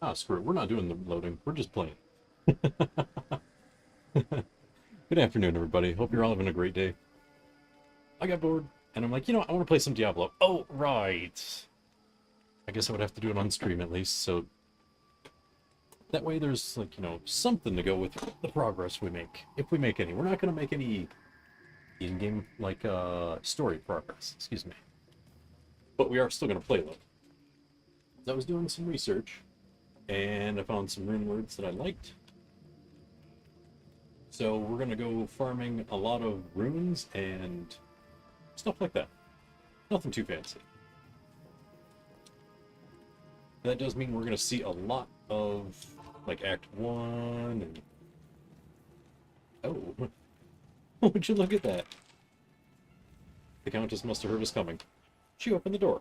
Ah, screw it. We're not doing the loading. We're just playing. Good afternoon, everybody. Hope you're all having a great day. I got bored, and I'm like, I want to play some Diablo. Oh, right. I guess I would have to do it on stream at least, so that way there's, like, something to go with the progress we make. If we make any. We're not going to make any in-game, like, story progress. Excuse me. But we are still going to play them. I was doing some research, and I found some rune words that I liked. So we're going to go farming a lot of runes and stuff like that. Nothing too fancy. That does mean we're going to see a lot of, like, Act 1 and... Oh. Would you look at that? The Countess must have heard us coming. She opened the door.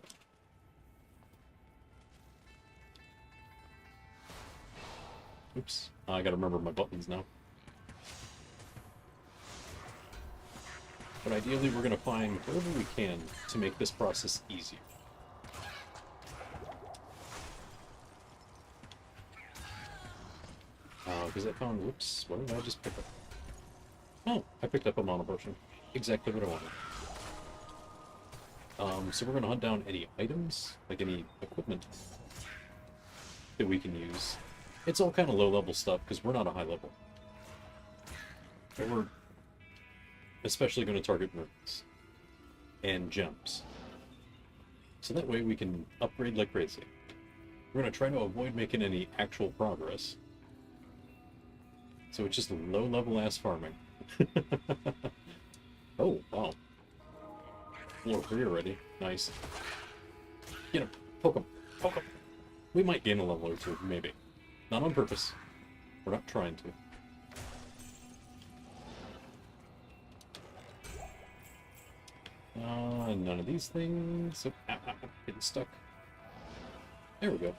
Oops. I gotta remember my buttons now. But ideally, we're gonna find whatever we can to make this process easier. Because I found, whoops, what did I just pick up? Oh, I picked up a mana potion. Exactly what I wanted. So we're gonna hunt down any items, like any equipment that we can use. It's all kind of low-level stuff, because we're not a high level. But we're especially going to target runes and gems. So that way we can upgrade like crazy. We're going to try to avoid making any actual progress. So it's just low-level ass farming. Oh, wow. Floor 3 already. Nice. Get him. Poke him. Poke him. We might gain a level or two, maybe. Not on purpose. We're not trying to. None of these things. Oh, ow, ow, ow, getting stuck. There we go.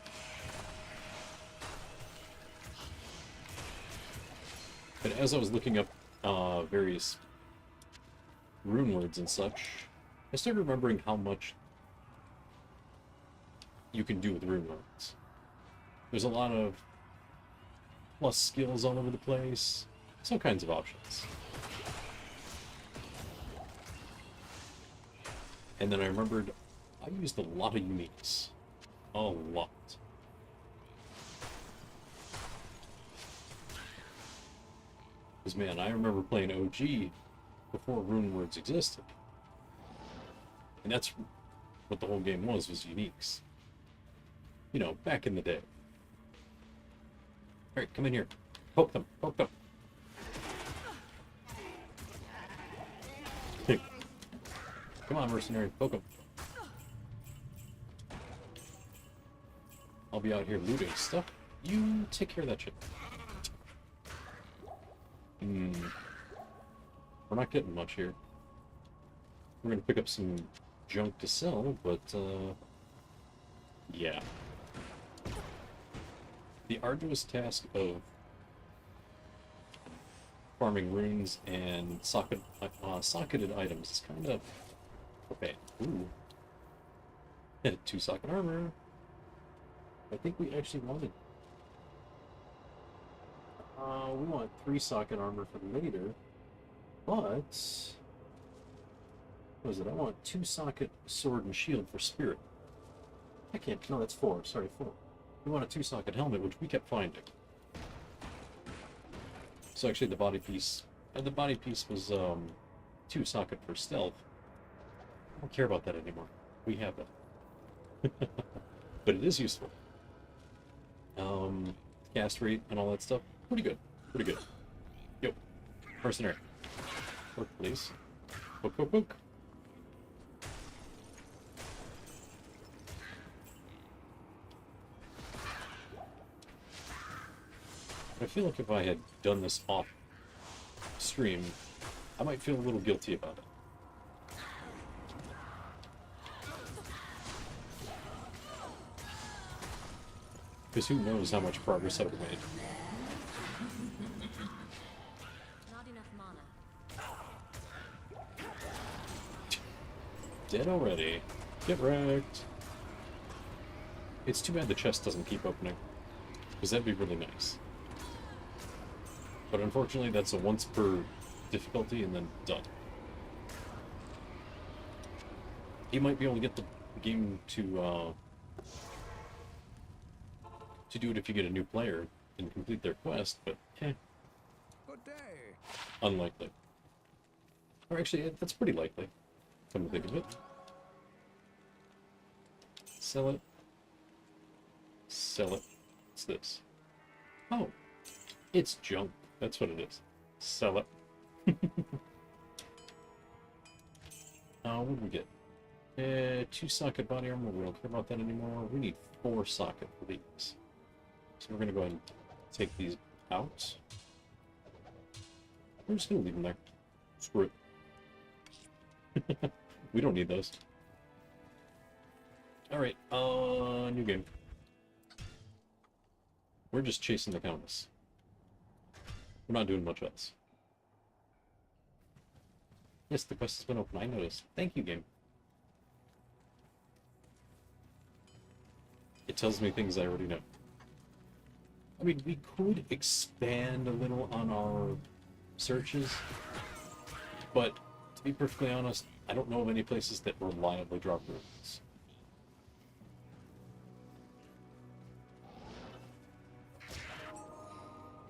But as I was looking up various rune words and such, I started remembering how much you can do with rune words. There's a lot of plus skills all over the place. All kinds of options. And then I remembered I used a lot of uniques. A lot. Because, man, I remember playing OG before rune words existed. And that's what the whole game was uniques. Back in the day. Alright, come in here. Poke them. Poke them. Come on, mercenary. Poke them. I'll be out here looting stuff. You take care of that shit. We're not getting much here. We're gonna pick up some junk to sell, but, yeah. The arduous task of farming runes and socketed items is kind of okay. Ooh. 2 socket armor. I think we actually wanted... we want 3 socket armor for later, but... What is it? I want 2 socket sword and shield for spirit. I can't... No, that's 4. Sorry, 4. We want a 2 socket helmet, which we kept finding. So actually the body piece was 2 socket for stealth. I don't care about that anymore. We have that. But it is useful. Cast rate and all that stuff. Pretty good. Pretty good. Yo. Mercenary. Work, please. Book, book, book. I feel like if I had done this off stream, I might feel a little guilty about it. Because who knows how much progress I've made. Not enough mana. Dead already. Get wrecked. It's too bad the chest doesn't keep opening. Because that'd be really nice. But unfortunately, that's a once per difficulty and then done. You might be able to get the game to do it if you get a new player and complete their quest, but Good day. unlikely. Or actually, that's pretty likely, come to think of it. Sell it. Sell it. What's this? Oh, it's junk. That's what it is. Sell it. What did we get? 2 socket body armor. We don't care about that anymore. We need 4 socket for these. So we're gonna go ahead and take these out. We're just gonna leave them there. Screw it. We don't need those. Alright, new game. We're just chasing the Countess. We're not doing much else. Yes, the quest has been open, I noticed. Thank you, game. It tells me things I already know. I mean, we could expand a little on our searches, but to be perfectly honest, I don't know of any places that reliably drop runes.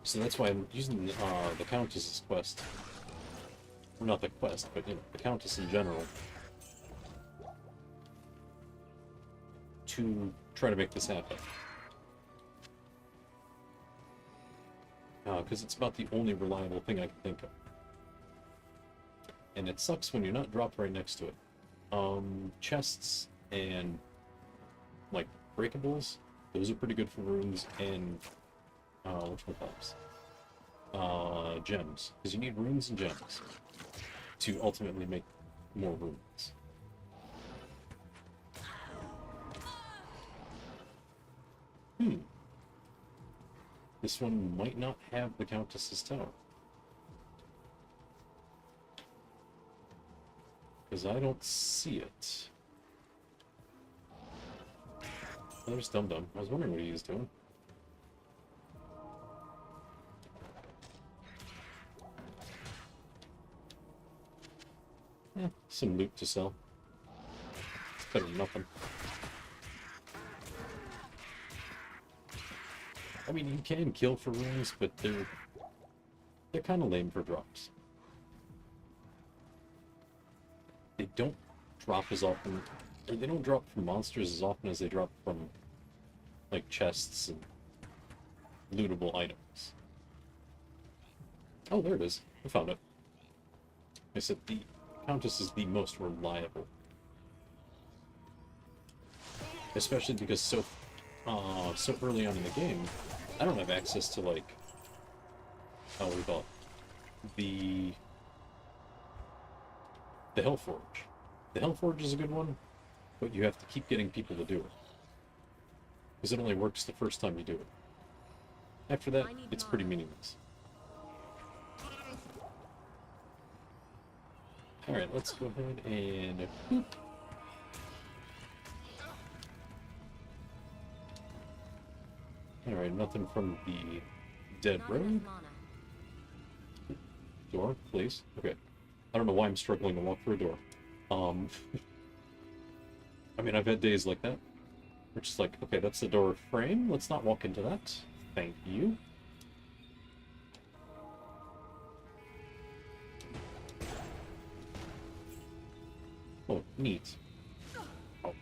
So that's why I'm using the Countess's quest. Well, not the quest, but you know, the Countess in general. To try to make this happen. Because it's about the only reliable thing I can think of. And it sucks when you're not dropped right next to it. Chests and, like, breakables, those are pretty good for runes, and, whatchamacallits? Gems. Because you need runes and gems to ultimately make more runes. This one might not have the Countess's tower. Because I don't see it. Oh, there's Dum Dum. I was wondering what he was doing. Some loot to sell. It's better than nothing. I mean, you can kill for runes, but they're kind of lame for drops. They don't drop as often, or they don't drop from monsters as often as they drop from, like, chests and lootable items. Oh, there it is. I found it. I said the Countess is the most reliable. Especially because so early on in the game, I don't have access to, like, what do we call it? The Hellforge. The Hellforge is a good one, but you have to keep getting people to do it. Because it only works the first time you do it. After that, it's pretty meaningless. Alright, let's go ahead and... boop. Alright, nothing from the dead Not road. enough mana. Door, please. Okay. I don't know why I'm struggling to walk through a door. I mean, I've had days like that. We're just like, okay, that's the door frame. Let's not walk into that. Thank you. Oh, neat. Ouch.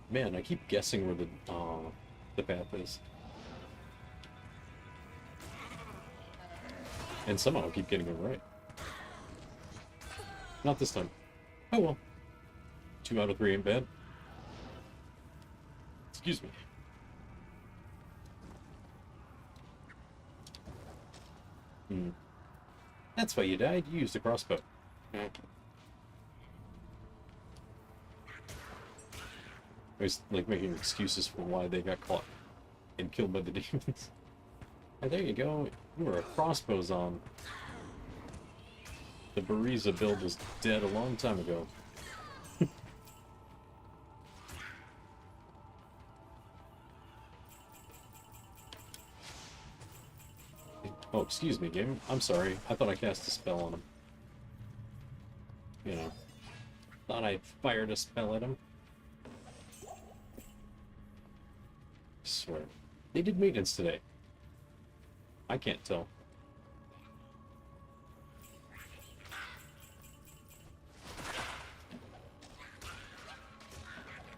Man, I keep guessing where the path is. And somehow I keep getting it right. Not this time. Oh well. 2 out of 3 ain't bad. Excuse me. That's why you died. You used a crossbow. Always like making excuses for why they got caught and killed by the demons. Oh, there you go. You were a crossbows on. The Bariza build was dead a long time ago. excuse me, game. I'm sorry. I thought I cast a spell on him. You know. Thought I fired a spell at him. Swear. They did maintenance today. I can't tell.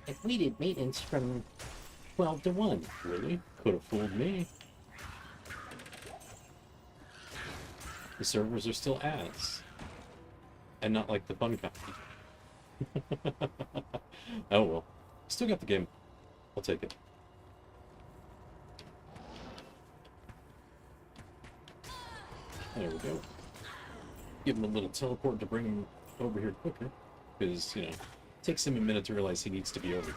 If we did maintenance from 12 to 1. Really? Could have fooled me. The servers are still ass. And not like the fun kind. Oh well. Still got the game. I'll take it. There we go. Give him a little teleport to bring him over here quicker. Because, you know, it takes him a minute to realize he needs to be over here.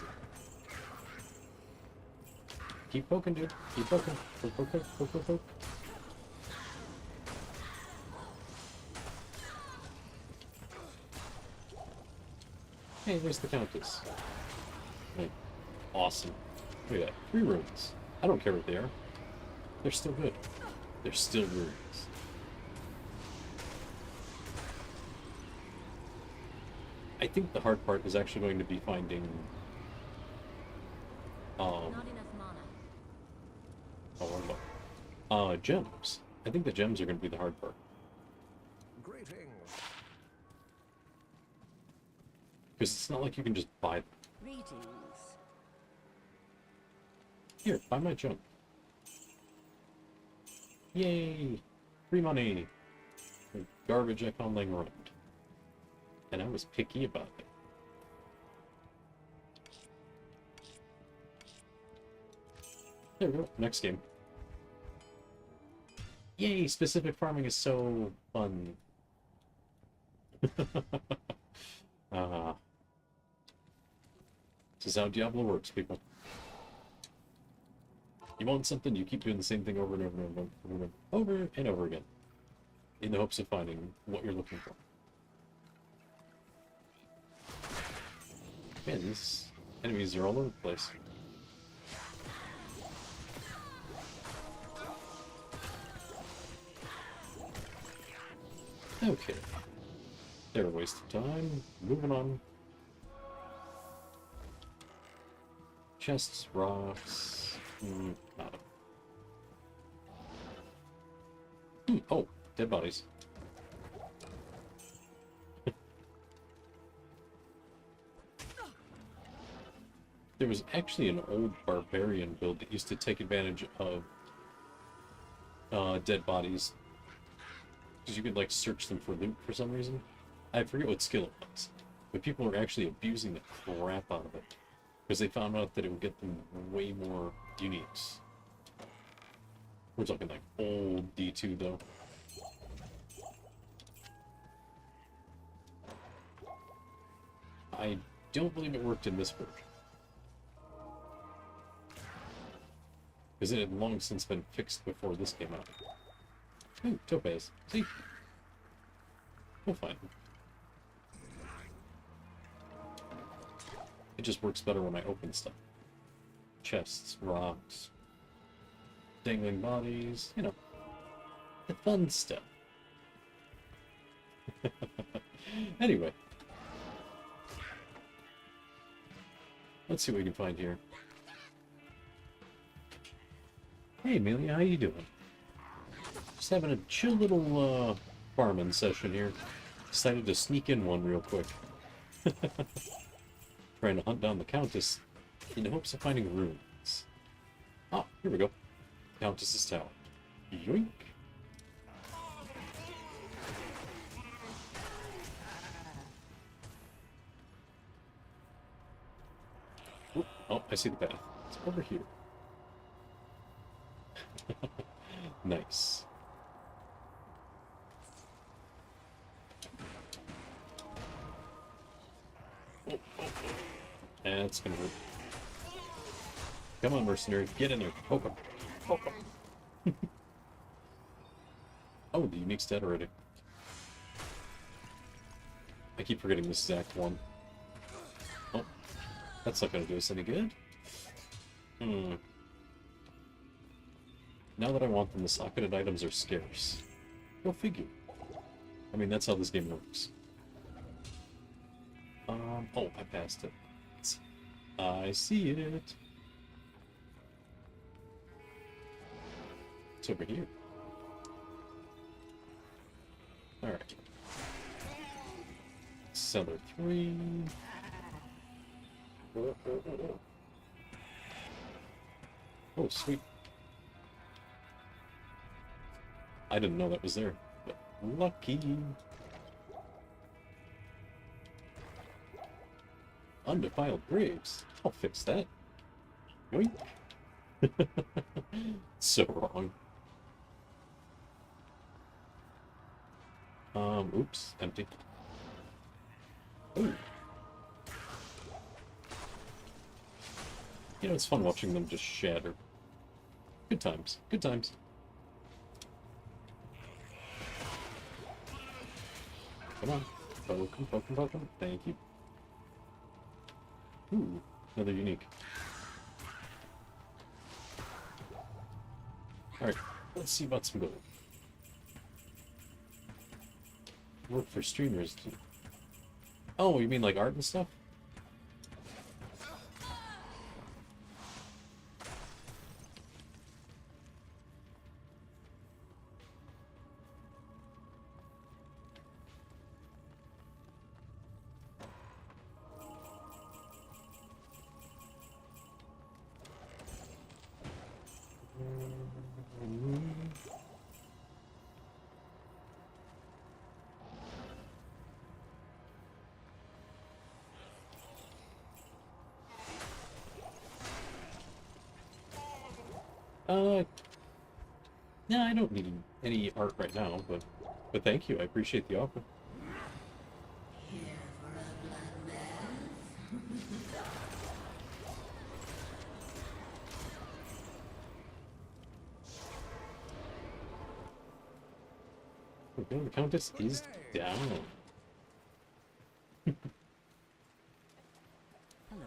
Keep poking, dude. Keep poking. Poke, poke, poke, poke, poke, poke. Hey, there's the Countess. Like, awesome. Look at that. 3 runes. I don't care what they are. They're still good. They're still runes. I think the hard part is actually going to be finding Not enough mana. what about gems. I think the gems are going to be the hard part. Greetings. Because it's not like you can just buy them. Greetings. Here, buy my gem. Yay! Free money! For garbage I found laying around. And I was picky about it. There we go. Next game. Yay! Specific farming is so fun. This is how Diablo works, people. You want something, you keep doing the same thing over and over and over and over, over and over again. In the hopes of finding what you're looking for. Man, these enemies are all over the place. Okay. They're a waste of time. Moving on. Chests, rocks. Nada. Oh, dead bodies. There was actually an old barbarian build that used to take advantage of dead bodies. Because you could, like, search them for loot for some reason. I forget what skill it was. But people were actually abusing the crap out of it. Because they found out that it would get them way more uniques. We're talking, like, old D2, though. I don't believe it worked in this version. Because it had long since been fixed before this came out. Ooh, topaz. See? We'll find them. It just works better when I open stuff. Chests, rocks, dangling bodies, you know. The fun stuff. Anyway. Let's see what we can find here. Hey Amelia, how you doing? Just having a chill little farming session here. Decided to sneak in one real quick. Trying to hunt down the Countess in the hopes of finding runes. Ah, here we go. Countess's tower. Yoink! Oop, oh, I see the path. It's over here. Nice. That's gonna hurt. Come on, mercenary, get in there. Poke him. Poke him. Oh, the unique's dead already. I keep forgetting this is Act 1. Oh, that's not gonna do us any good. Now that I want them, the socketed items are scarce. Go figure. I mean, that's how this game works. Oh, I passed it. I see it. It's over here. Alright. Cellar 3. Oh, sweet. I didn't know that was there, but lucky. Undefiled graves. I'll fix that. Yoink. So wrong. Oops, empty. Ooh. You know, it's fun watching them just shatter. Good times. Good times. Come on. Poke him, poke him, poke him. Thank you. Ooh, another unique. Alright, let's see about some gold. Work for streamers. Oh, you mean like art and stuff? No, I don't need any art right now, but thank you. I appreciate the offer. Okay, the Countess is down. Hello.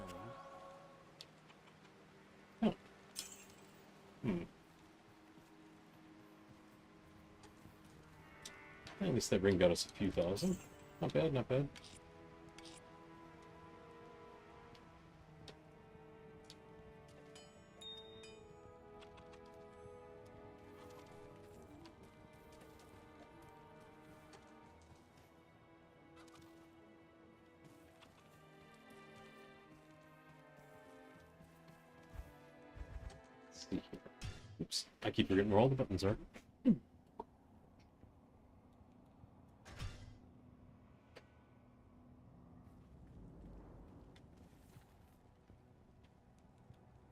Oh. Hmm. At least that ring got us a few thousand. Not bad, not bad. Let's see here. Oops, I keep forgetting where all the buttons are.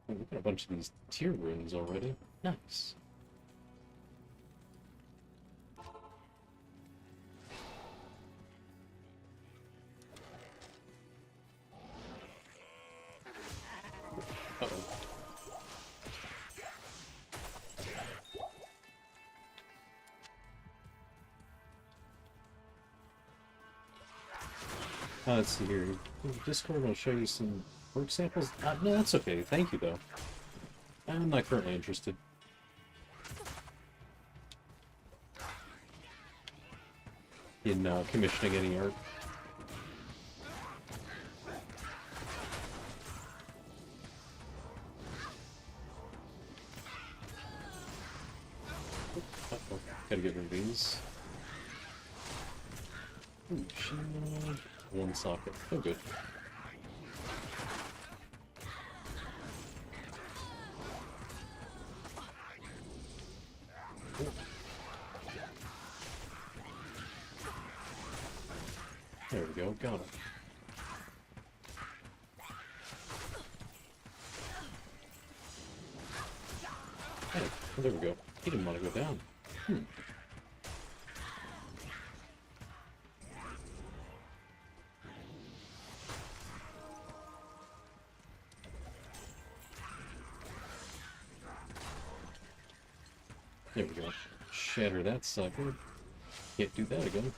Oh, we've got a bunch of these tier runes already. Nice. Uh-oh. Let's see here. Discord will show you some work samples. No, that's okay. Thank you, though. I'm not currently interested. In commissioning any art. Uh-oh. Gotta get rid of these. Ooh, shield. One socket. Oh, good. There we go, got it. Hey, well, there we go. He didn't want to go down. There we go. Shatter that sucker. Can't do that again.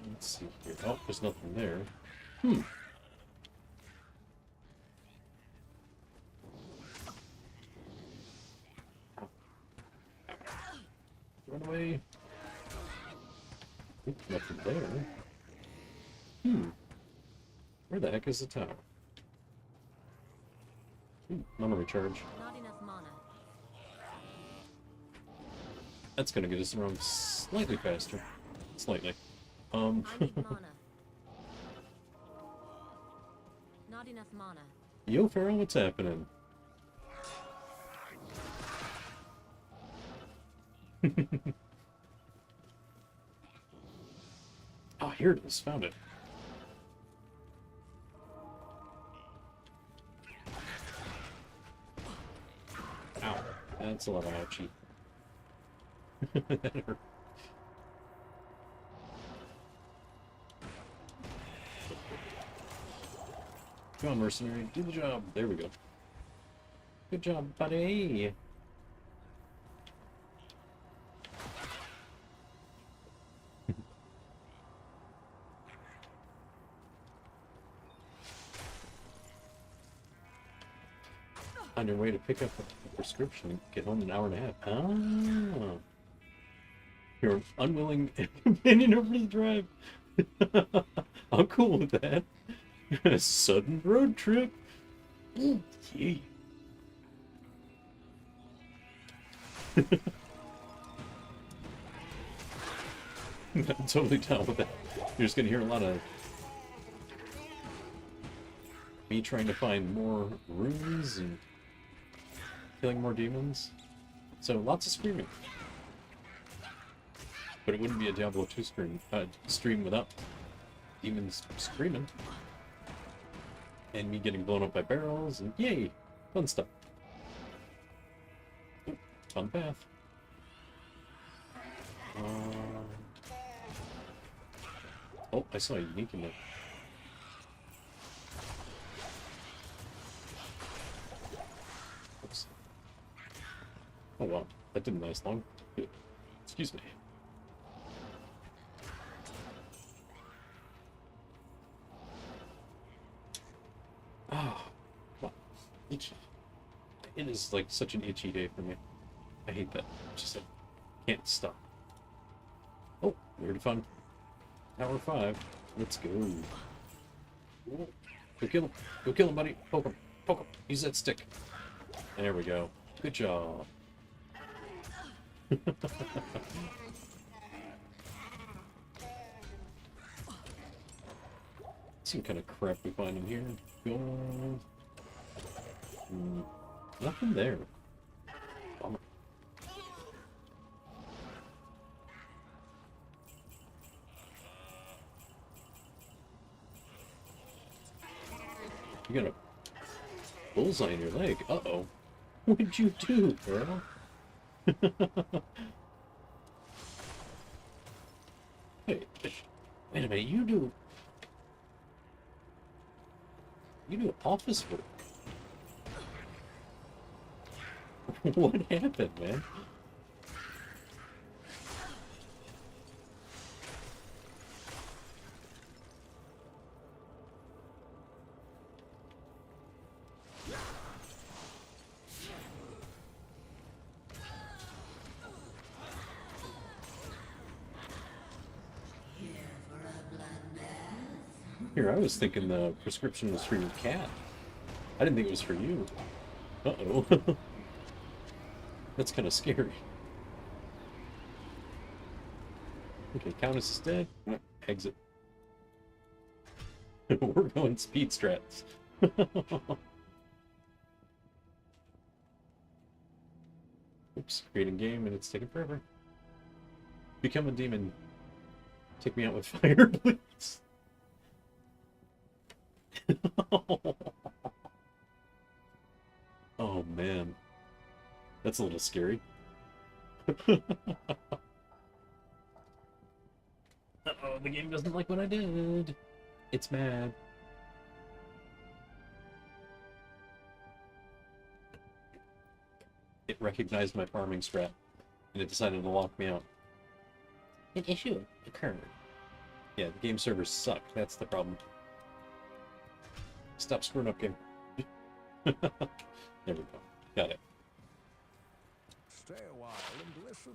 Let's see here. Oh, there's nothing there. way. Oop, nothing there. Where the heck is the tower? Ooh, mana recharge. Not enough mana. That's gonna get us around slightly faster. Slightly. I need mana. Not enough mana. Yo, Pharaoh, what's happening? Oh, here it is. Found it. Ow. That's a lot of ouchie. That hurt. Come on, mercenary. Do the job. There we go. Good job, buddy. On your way to pick up a prescription and get home in an hour and a half. Ah. You're an unwilling companion over the drive. I'm cool with that. A sudden road trip. Yeah. I'm totally down with that. You're just gonna hear a lot of me trying to find more runes and killing more demons. So lots of screaming. But it wouldn't be a Diablo 2 stream without demons screaming. And me getting blown up by barrels, and yay! Fun stuff. Ooh, fun path. Oh, I saw a unique in there. Oops. Oh wow, that didn't last long. Excuse me. Oh, well, itchy. It is like such an itchy day for me. I hate that. Just like, can't stop. Oh, weird fun. Tower 5. Let's go. Go kill him. Go kill him, buddy. Poke him. Poke him. Use that stick. There we go. Good job. Some kind of crap we find in here. Gold. Nothing there. Bummer. You got a bullseye in your leg. Uh-oh. What'd you do, girl? Wait a minute, you do office work. What happened, man? Here, I was thinking the prescription was for your cat. I didn't think it was for you. Uh-oh. That's kind of scary. Okay, Countess is dead. Exit. We're going speed strats. Oops, creating game and it's taking forever. Become a demon. Take me out with fire, please. Oh man, that's a little scary. Uh-oh, the game doesn't like what I did. It's mad. It recognized my farming strat, and it decided to lock me out. An issue occurred. Yeah, the game servers suck. That's the problem. Stop screwing up, game. There we go. Got it. Stay a while and listen.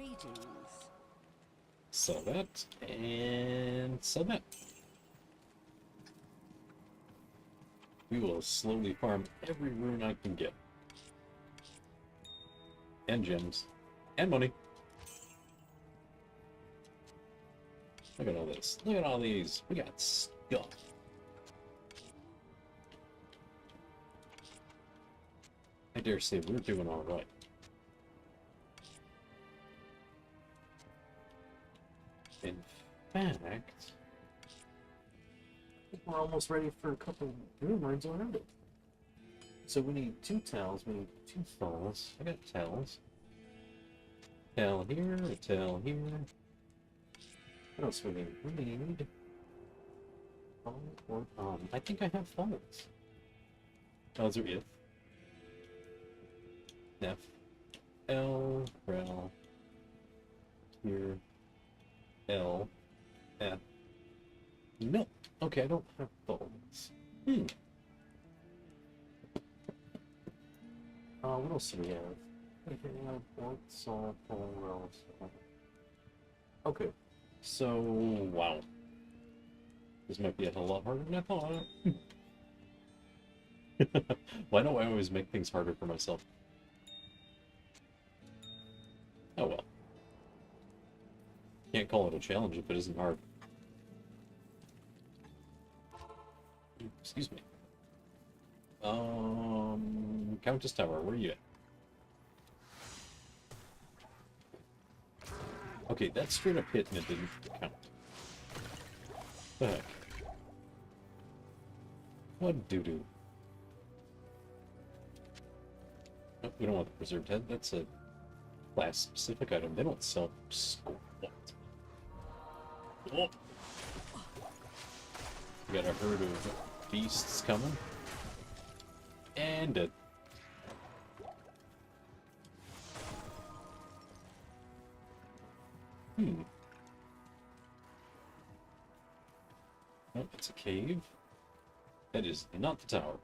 Greetings. Sell that, and sell that. We will slowly farm every rune I can get. And gems. And money. Look at all this. Look at all these. We got stuff. I dare say we're doing all right. In fact, I think we're almost ready for a couple rumors already. So we need 2 towels, we need 2 falls. I got towels. Towel here, a towel here. What else we need? We need... I think I have falls. Falls are if. F. L. Rel. Here. L. F. No. Okay, I don't have falls. What else do we have? Okay. So, wow. This might be a hell of a lot harder than I thought. Why do I always make things harder for myself? Oh well. Can't call it a challenge if it isn't hard. Excuse me. Countess Tower, where are you at? Okay, that's straight up hit and it didn't count. The heck? What doo-doo? Oh, we don't want the preserved head. That's a class-specific item. They don't sell what? Oh. We got a herd of beasts coming. And dead. Oh, it's a cave. That is not the tower.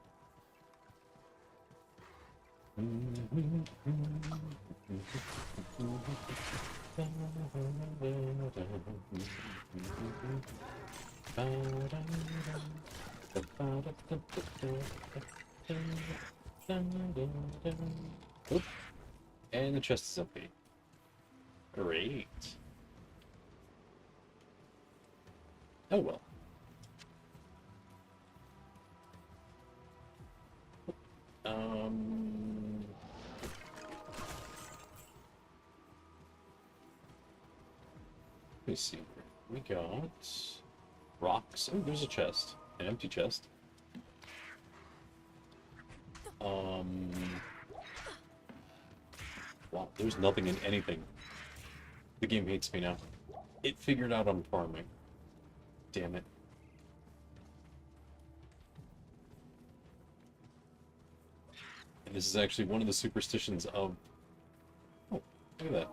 Oop. And the chest is empty. Great. Oh well. Let me see. We got rocks. Oh, there's a chest. An empty chest. Wow, there's nothing in anything. The game hates me now. It figured out I'm farming. Damn it. And this is actually one of the superstitions of... Oh, look at that.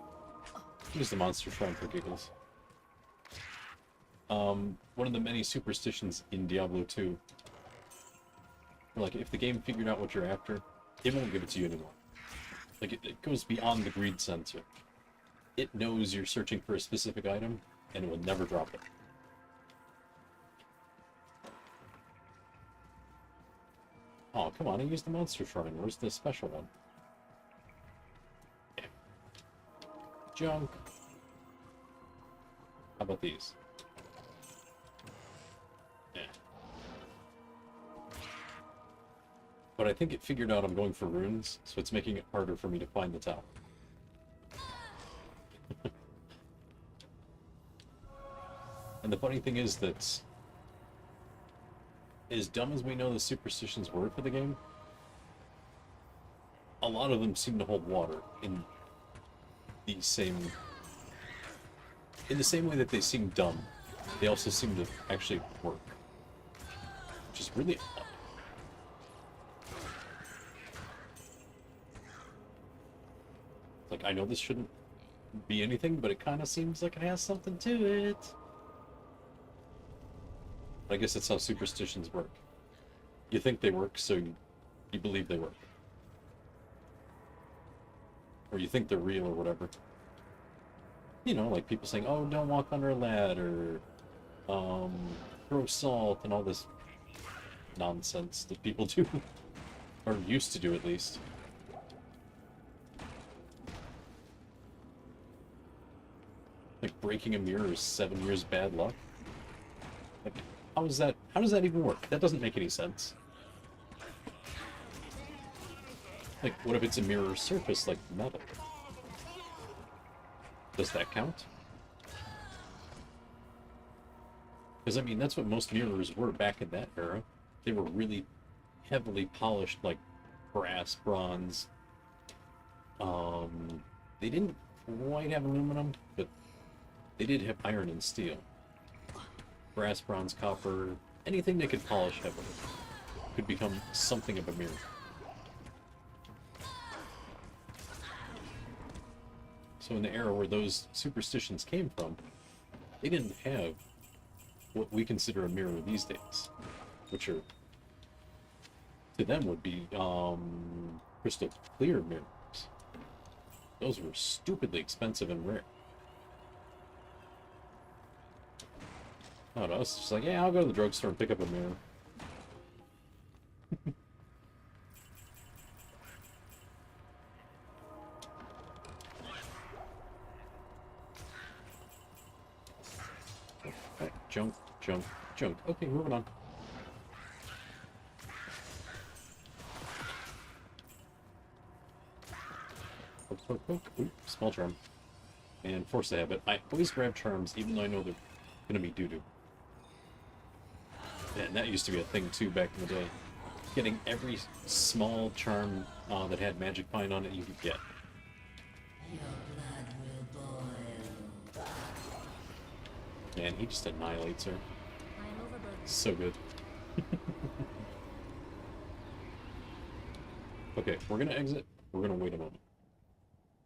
Use the monster shrine for giggles. One of the many superstitions in Diablo 2. Like, if the game figured out what you're after, it won't give it to you anymore. Like, it goes beyond the greed sensor. It knows you're searching for a specific item, and it will never drop it. Oh, come on, I used the monster shrine. Where's the special one? Yeah. Junk. How about these? Yeah. But I think it figured out I'm going for runes, so it's making it harder for me to find the tower. And the funny thing is that, as dumb as we know the superstitions were for the game, a lot of them seem to hold water in the same way that they seem dumb. They also seem to actually work, which is really odd. Like, I know this shouldn't be anything, but it kind of seems like it has something to it. I guess that's how superstitions work. You think they work, so you believe they work. Or you think they're real or whatever. You know, like people saying, "Oh, don't walk under a ladder," throw salt, and all this nonsense that people do, or used to do at least. Like breaking a mirror is 7 years bad luck. Like, how is that? How does that even work? That doesn't make any sense. Like, what if it's a mirror surface like metal? Does that count? Because, I mean, that's what most mirrors were back in that era. They were really heavily polished, like brass, bronze. They didn't quite have aluminum, but they did have iron and steel. Brass, bronze, copper, anything they could polish heavily could become something of a mirror. So in the era where those superstitions came from, they didn't have what we consider a mirror these days, which are, to them, would be crystal clear mirrors. Those were stupidly expensive and rare. Oh, no, it's just like, yeah, I'll go to the drugstore and pick up a mirror. Right, junk, junk, junk. Okay, moving on. Poke, poke, poke. Ooh, small charm. And force the habit. I always grab charms, even though I know they're gonna be doo-doo. And that used to be a thing too back in the day. Getting every small charm that had magic pine on it you could get. And he just annihilates her. I am overburdened. So good. Okay, we're gonna exit. We're gonna wait a moment.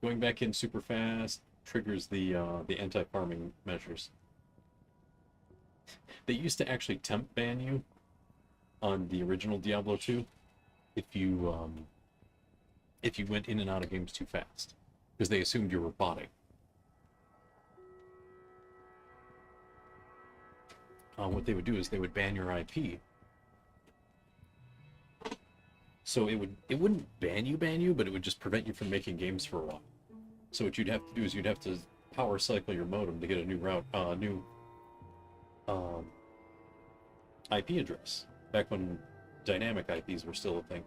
Going back in super fast triggers the anti-farming measures. They used to actually temp ban you on the original Diablo 2 if you went in and out of games too fast, because they assumed you were botting. What they would do is they would ban your IP. So it wouldn't ban you, but it would just prevent you from making games for a while. So what you'd have to do is you'd have to power cycle your modem to get a new route, new IP address. Back when dynamic IPs were still a thing.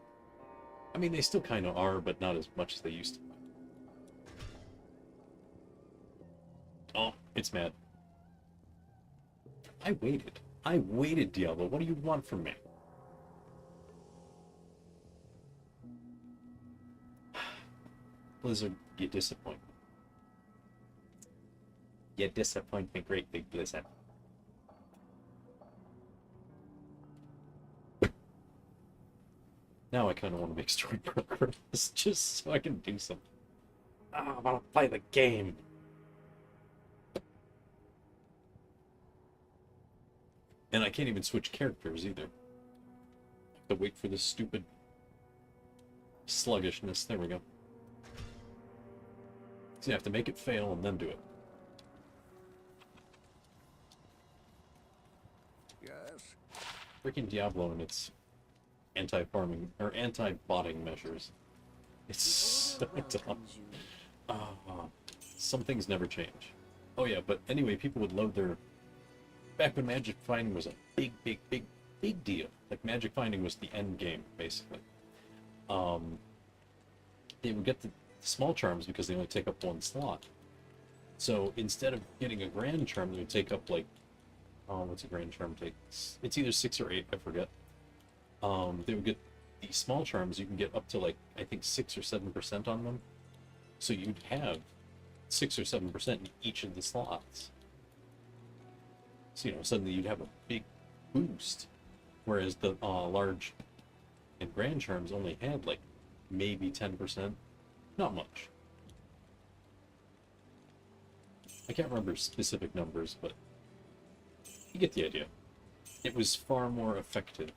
I mean, they still kind of are, but not as much as they used to. Oh, it's mad. I waited, Diablo. What do you want from me? Blizzard, you disappoint me. You disappoint me greatly, Blizzard. Now I kind of want to make story progress, just so I can do something. I want to play the game. And I can't even switch characters either. I have to wait for this stupid sluggishness. There we go. So you have to make it fail and then do it. Yes. Freaking Diablo and its anti-farming or anti-botting measures. It's so dumb. Some things never change. Oh yeah, but anyway, people would load their... Back when magic finding was a big deal. Like, magic finding was the end game, basically. They would get the small charms because they only take up one slot. So instead of getting a grand charm, they would take up, like... what's a grand charm take? It's either 6 or 8, I forget. They would get the small charms, you can get up to, like, I think 6 or 7% on them. So you'd have 6 or 7% in each of the slots. So, you know, suddenly you'd have a big boost. Whereas the large and grand charms only had, like, maybe 10%. Not much. I can't remember specific numbers, but you get the idea. It was far more effective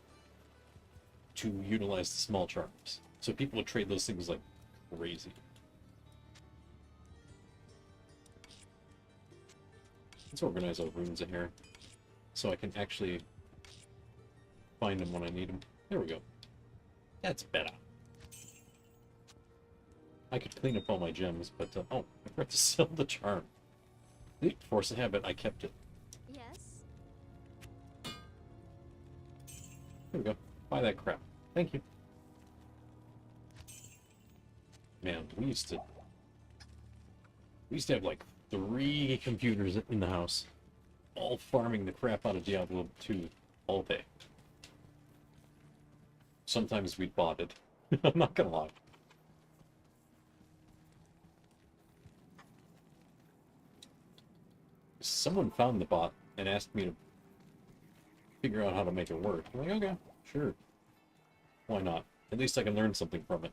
to utilize the small charms. So people would trade those things like crazy. Let's organize our runes in here so I can actually find them when I need them. There we go. That's better. I could clean up all my gems, but oh, I forgot to sell the charm. Force of habit, I kept it. Yes. There we go. Buy that crap. Thank you. Man, we used to have like 3 computers in the house, all farming the crap out of Diablo 2 all day. Sometimes we bought it. I'm not gonna lie. Someone found the bot and asked me to figure out how to make it work. I'm like, okay, sure. Why not? At least I can learn something from it.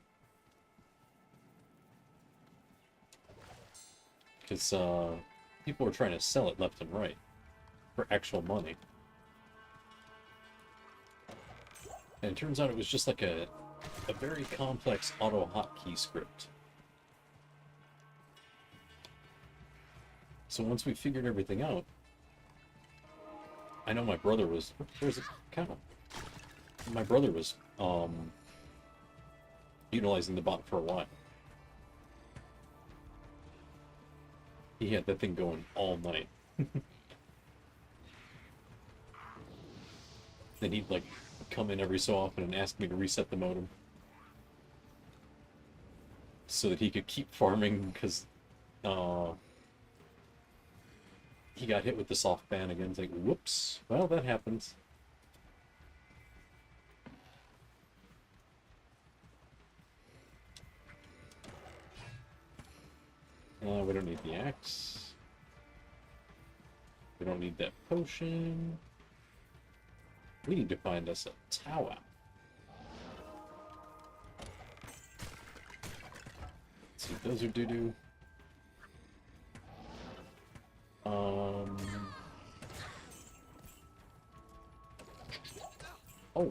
Because people were trying to sell it left and right for actual money. And it turns out it was just like a very complex auto hotkey script. So once we figured everything out, I know my brother was... Where's the cow? My brother was utilizing the bot for a while. He had that thing going all night. Then he'd like come in every so often and ask me to reset the modem so that he could keep farming, because he got hit with the soft ban again. It's like, whoops. Well, that happens. We don't need the axe. We don't need that potion. We need to find us a tower. Let's see, those are doo-doo. Oh,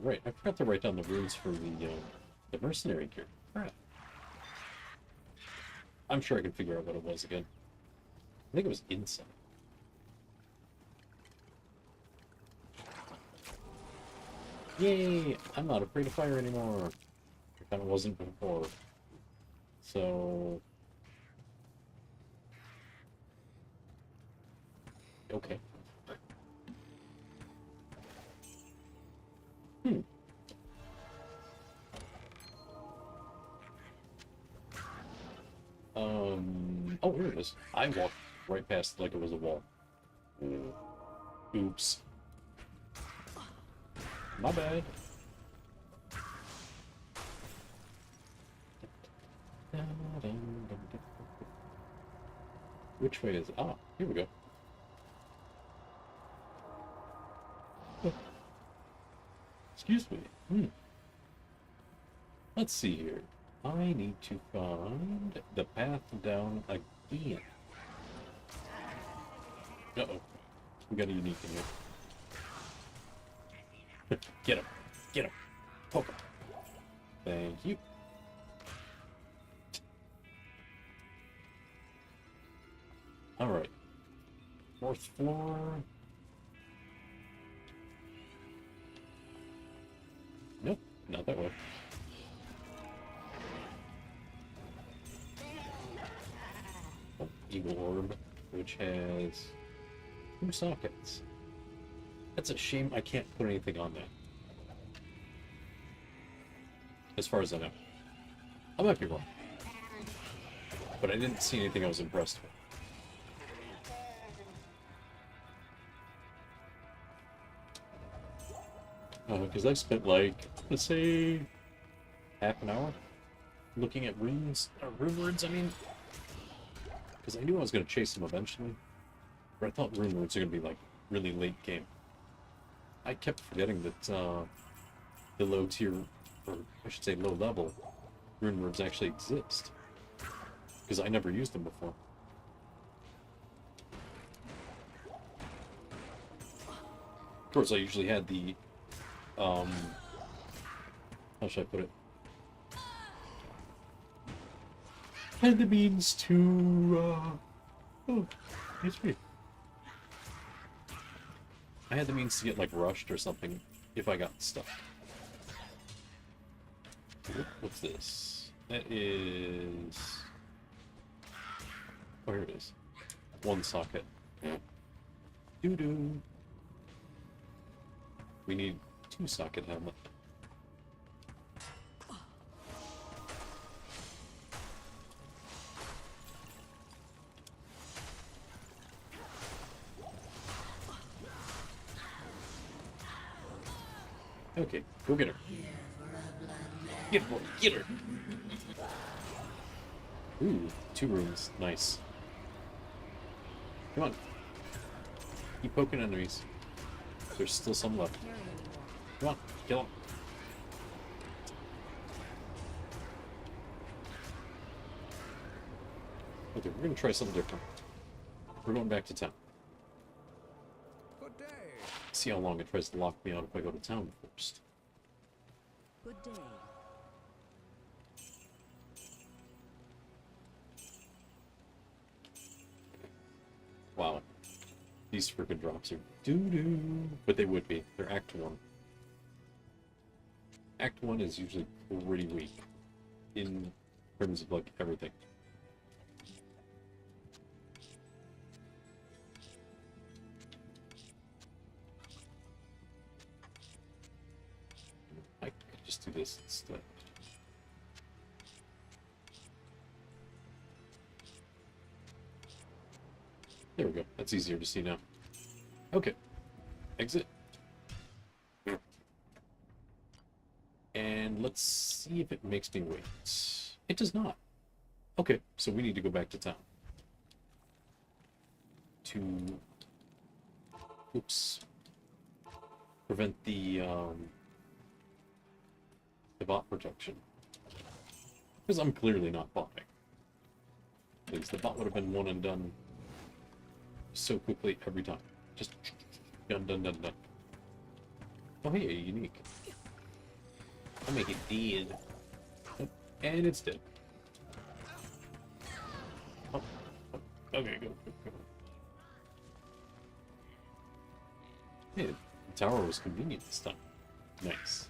right. I forgot to write down the runes for the mercenary gear. Crap. I'm sure I can figure out what it was again. I think it was inside. Yay! I'm not afraid of fire anymore. I kind of wasn't before. So... Okay. Oh, here it is. I walked right past it like it was a wall. Oops. My bad. Which way is it? Ah, here we go. Excuse me. Let's see here. I need to find the path down again. Uh-oh. We got a unique in here. Get him. Get him. Poke him. Thank you. Alright. 4th floor. Nope, not that way. Oh, Evil Orb, which has 2 sockets. That's a shame I can't put anything on that. As far as I know. I might be wrong. But I didn't see anything I was impressed with. Because I spent like, let's say, half an hour looking at runes, rune words, I mean. Because I knew I was going to chase them eventually. But I thought rune words are going to be like really late game. I kept forgetting that the low tier, or I should say low level, rune words actually exist. Because I never used them before. Of course, I usually had the how should I put it? Had the means to, oh, it's me. I had the means to get, like, rushed or something if I got stuck. What's this? That is... Oh, here it is. One socket. Doo-doo. We need 2 socket helmet. Okay, go get her. Get her, get her! Ooh, 2 rooms. Nice. Come on. Keep poking enemies. There's still some left. Come on, kill them. Okay, we're gonna try something different. We're going back to town. Good day. See how long it tries to lock me out if I go to town first. Good day. Wow. These freaking drops are doo-doo. But they would be. They're Act 1. Act 1 is usually pretty weak. In terms of, like, everything. I could just do this instead. There we go. That's easier to see now. Okay. Exit. And let's see if it makes me wait. It does not. Okay, so we need to go back to town. To... Oops. Prevent the bot protection. Because I'm clearly not botting. Because the bot would have been one and done so quickly every time. Just done, done, done, done. Oh, hey, unique. I'll make it dead. Oh, and it's dead. Oh, oh, okay, go, go, go. Hey, the tower was convenient this time. Nice.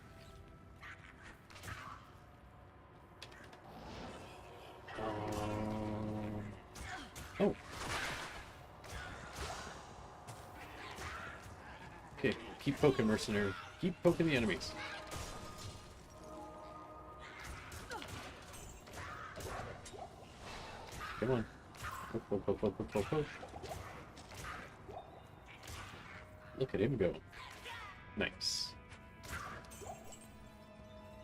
Oh. Okay, keep poking, mercenary. Keep poking the enemies. Come on. Poke, poke, poke, poke, poke, poke, poke. Look at him go. Nice.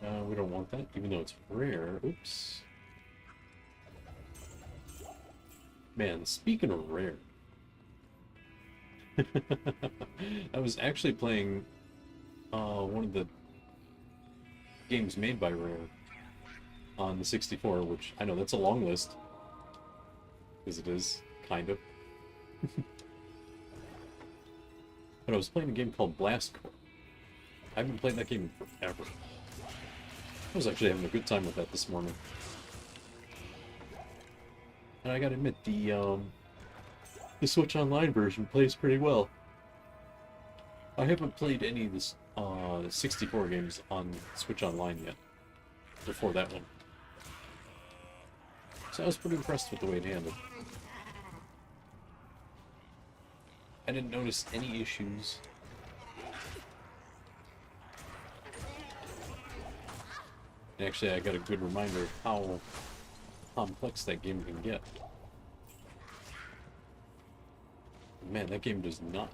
We don't want that, even though it's rare. Oops. Man, speaking of rare. I was actually playing one of the games made by Rare on the 64, which I know that's a long list. Because it is, kind of. But I was playing a game called Blast Corps. I haven't played that game in forever. I was actually having a good time with that this morning. And I gotta admit, the Switch Online version plays pretty well. I haven't played any of the 64 games on Switch Online yet, before that one. So I was pretty impressed with the way it handled. I didn't notice any issues. And actually, I got a good reminder of how complex that game can get. Man, that game does not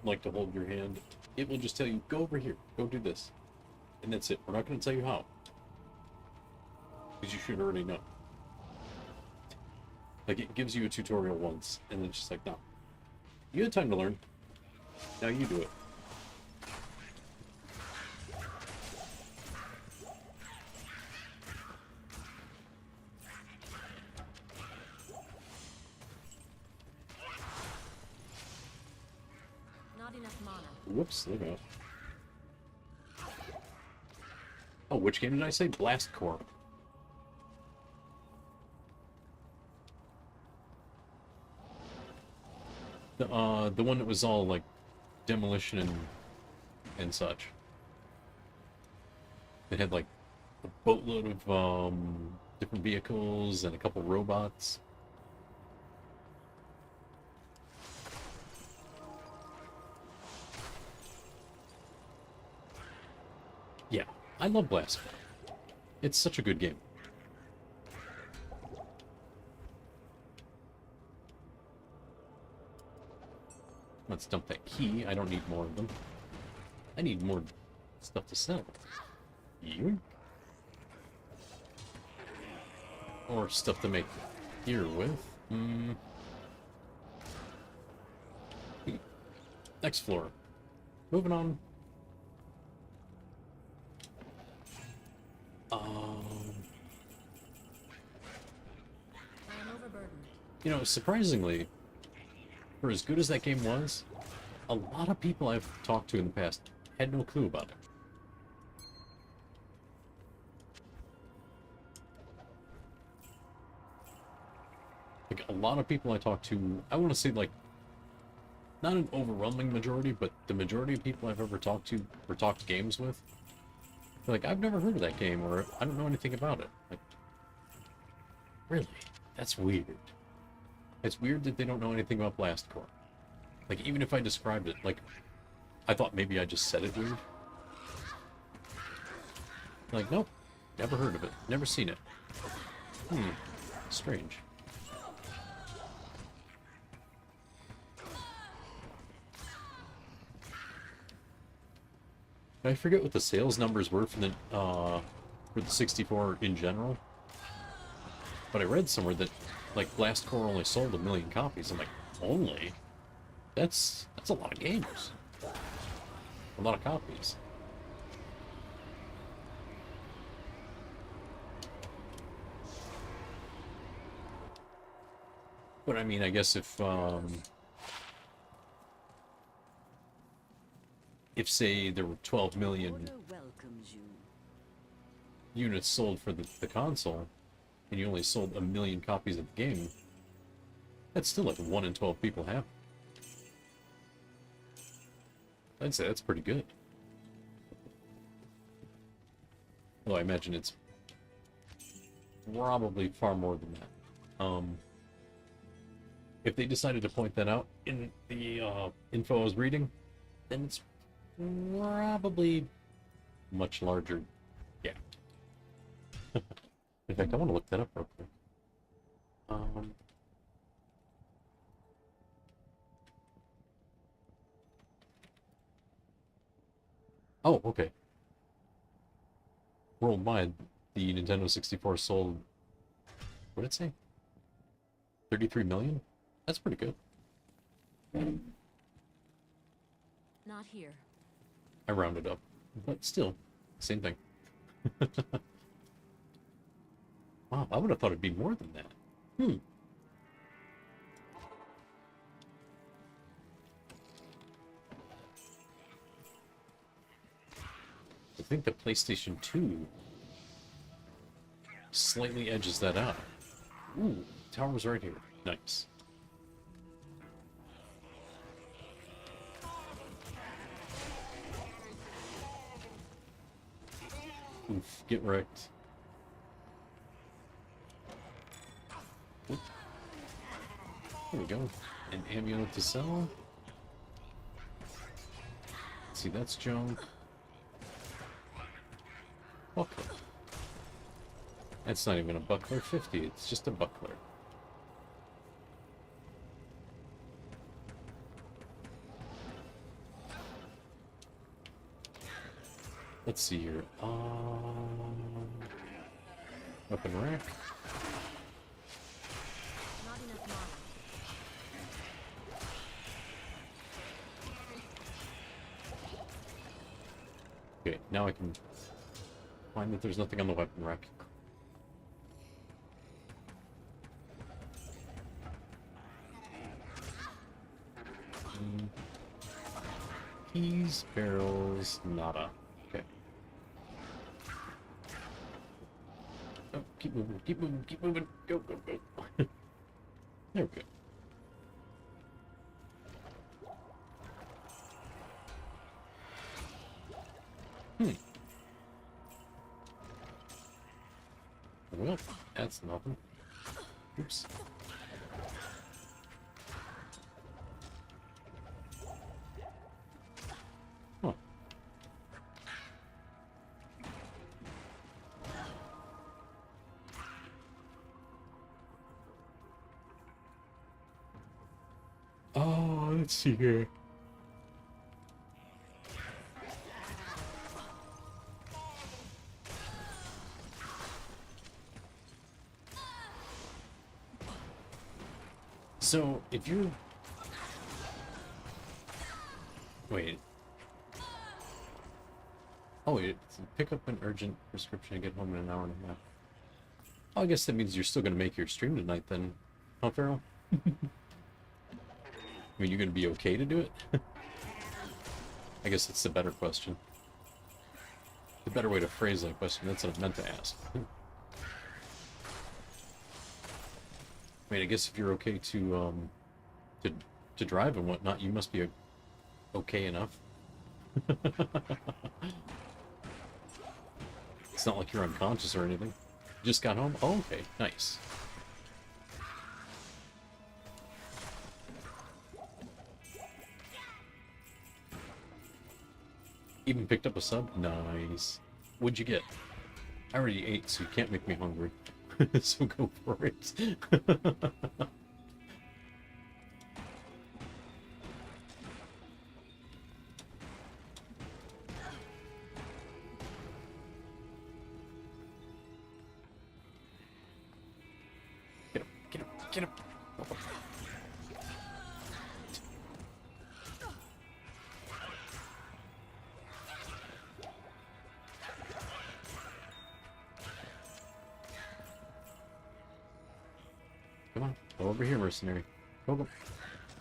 like to hold your hand. It will just tell you, go over here, go do this. And that's it. We're not going to tell you how. Because you should already know. Like, it gives you a tutorial once, and then it's just like, no. You had time to learn. Now you do it. Not enough mana. Whoops, look out. Oh, which game did I say? Blast Corps. The one that was all, like, demolition and such. They had like a boatload of different vehicles and a couple robots. Yeah, I love Blasphemy. It's such a good game. Let's dump that key. I don't need more of them. I need more stuff to sell. You? Or stuff to make gear with. Next floor. Moving on. I am overburdened. You know, surprisingly, for as good as that game was, a lot of people I've talked to in the past had no clue about it. Like, a lot of people I talked to, I want to say, like, not an overwhelming majority, but the majority of people I've ever talked to or talked games with, they're like, I've never heard of that game, or I don't know anything about it. Like, really? That's weird. It's weird that they don't know anything about Blast Corps. Like, even if I described it, like, I thought maybe I just said it weird. Like, nope. Never heard of it. Never seen it. Strange. I forget what the sales numbers were for the 64 in general. But I read somewhere that, like, Blast Corps only sold 1 million copies. I'm like, only? That's a lot of games. A lot of copies. But I mean, I guess if say there were 12 million Order welcomes you. units sold for the console, and you only sold 1 million copies of the game, that's still like 1 in 12 people have it. I'd say that's pretty good. Well, I imagine it's probably far more than that. If they decided to point that out in the info I was reading, then it's probably much larger. Yeah. In fact, I want to look that up real quick. Oh, okay. Worldwide, the Nintendo 64 sold, what did it say? 33 million? That's pretty good. Not here. I rounded up, but still, same thing. Wow, I would have thought it'd be more than that. I think the PlayStation 2 slightly edges that out. Ooh, tower's right here. Nice. Oof, get wrecked. Oop. There we go. An amulet to sell. Let's see, that's junk. Buckler. That's not even a buckler 50, it's just a buckler. Let's see here. Weapon rack. Not enough mana. Okay, now I can find that there's nothing on the weapon rack. Keys, barrels, nada. Okay. Oh, keep moving, keep moving, keep moving. Go, go, go. There we go. Hmm. Well, that's nothing. Oops. Huh. Oh, let's see here. So, if you... Wait. Oh, wait. Pick up an urgent prescription and get home in an hour and a half. Oh, I guess that means you're still going to make your stream tonight then. Huh, Farrell? I mean, you're going to be okay to do it? I guess that's the better question. The better way to phrase that question. That's what I meant to ask. I mean, I guess if you're okay to drive and whatnot, you must be okay enough. It's not like you're unconscious or anything. You just got home? Oh, okay. Nice. Even picked up a sub? Nice. What'd you get? I already ate, so you can't make me hungry. So go for it. Get him, get him, get him. Come on, go over here, mercenary. Go, go.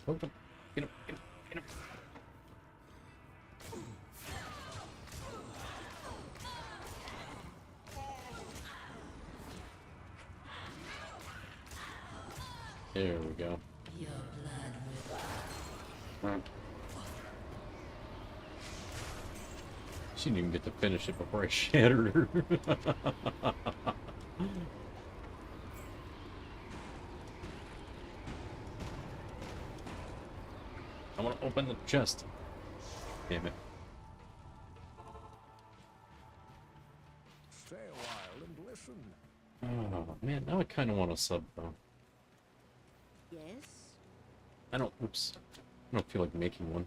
Go, go. Get him, get him, get him. There we go. Your blood She didn't even get to finish it before I shattered her. I want to open the chest. Damn it. Stay a while and listen. Oh, man, now I kind of want a sub, though. Yes? Oops. I don't feel like making one.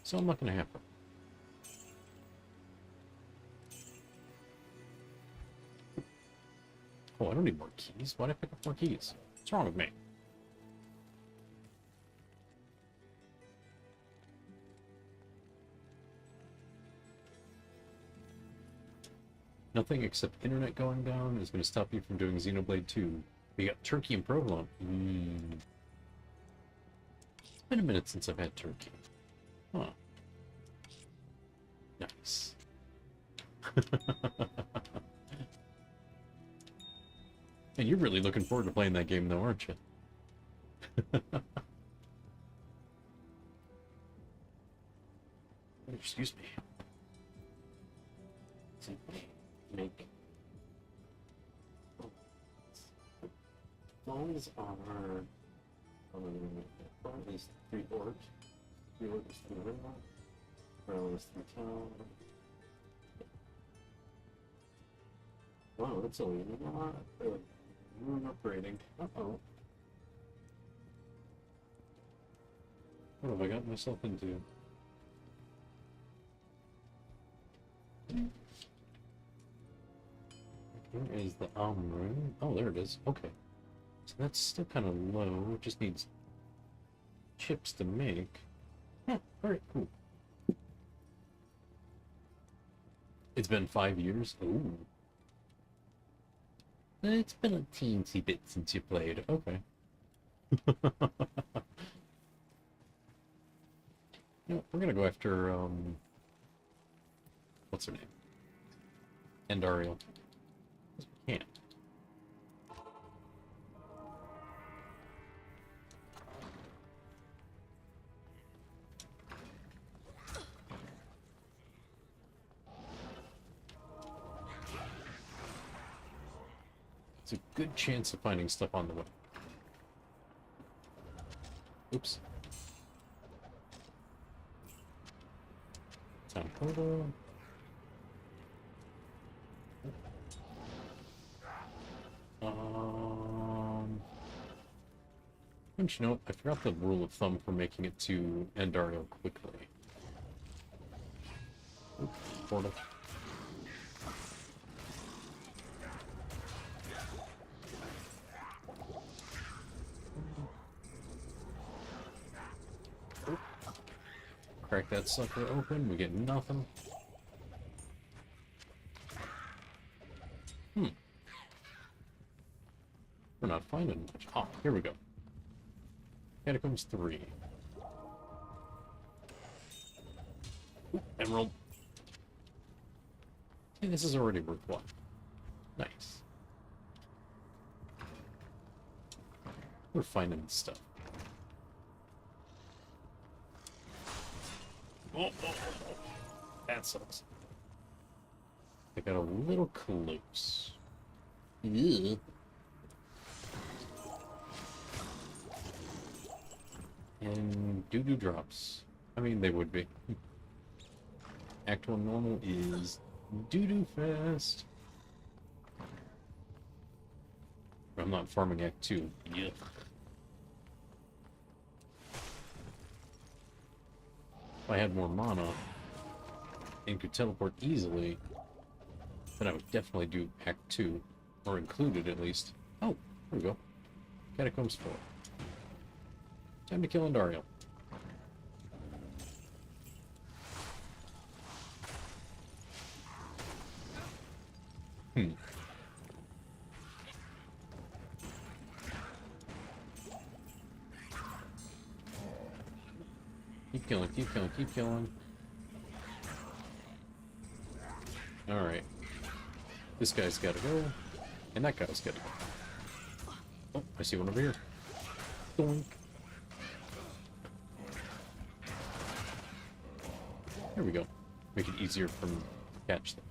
So I'm not going to have one. Oh, I don't need more keys. Why'd I pick up more keys? What's wrong with me? Nothing except internet going down is going to stop you from doing Xenoblade 2. We got turkey and provolone. It's been a minute since I've had turkey. Huh. Nice. And you're really looking forward to playing that game, though, aren't you? Excuse me. Make those are is 3 orbs. 3 orbs, 3 ring. Rail is 3 town. Wow, that's a lot of room upgrading. Uh-oh. What have I got myself into? Where is the room? Oh, there it is. Okay. So that's still kind of low. It just needs chips to make. Huh, alright, cool. It's been 5 years? Ooh. It's been a teensy bit since you played. Okay. No, we're gonna go after, what's her name? Andariel. We can't. It's a good chance of finding stuff on the way. Oops. Town portal. Don't you know, I forgot the rule of thumb for making it to Endario quickly. Oops, portal. Oop. Crack that sucker open, we get nothing. We're not finding much. Oh, here we go. Catacombs 3. Ooh, emerald. Hey, this is already worthwhile. Nice. We're finding stuff. Oh. That sucks. I got a little close. Yeah. And doo-doo drops. I mean, they would be. Act 1 normal is doo-doo fast. I'm not farming Act 2. Yuck. If I had more mana and could teleport easily, then I would definitely do Act 2. Or include it, at least. Oh, there we go. Catacombs 4. Time to kill Endario. Keep killing, keep killing, keep killing. Alright. This guy's gotta go. And that guy's gotta go. Oh, I see one over here. Doink. There we go. Make it easier for them to catch them.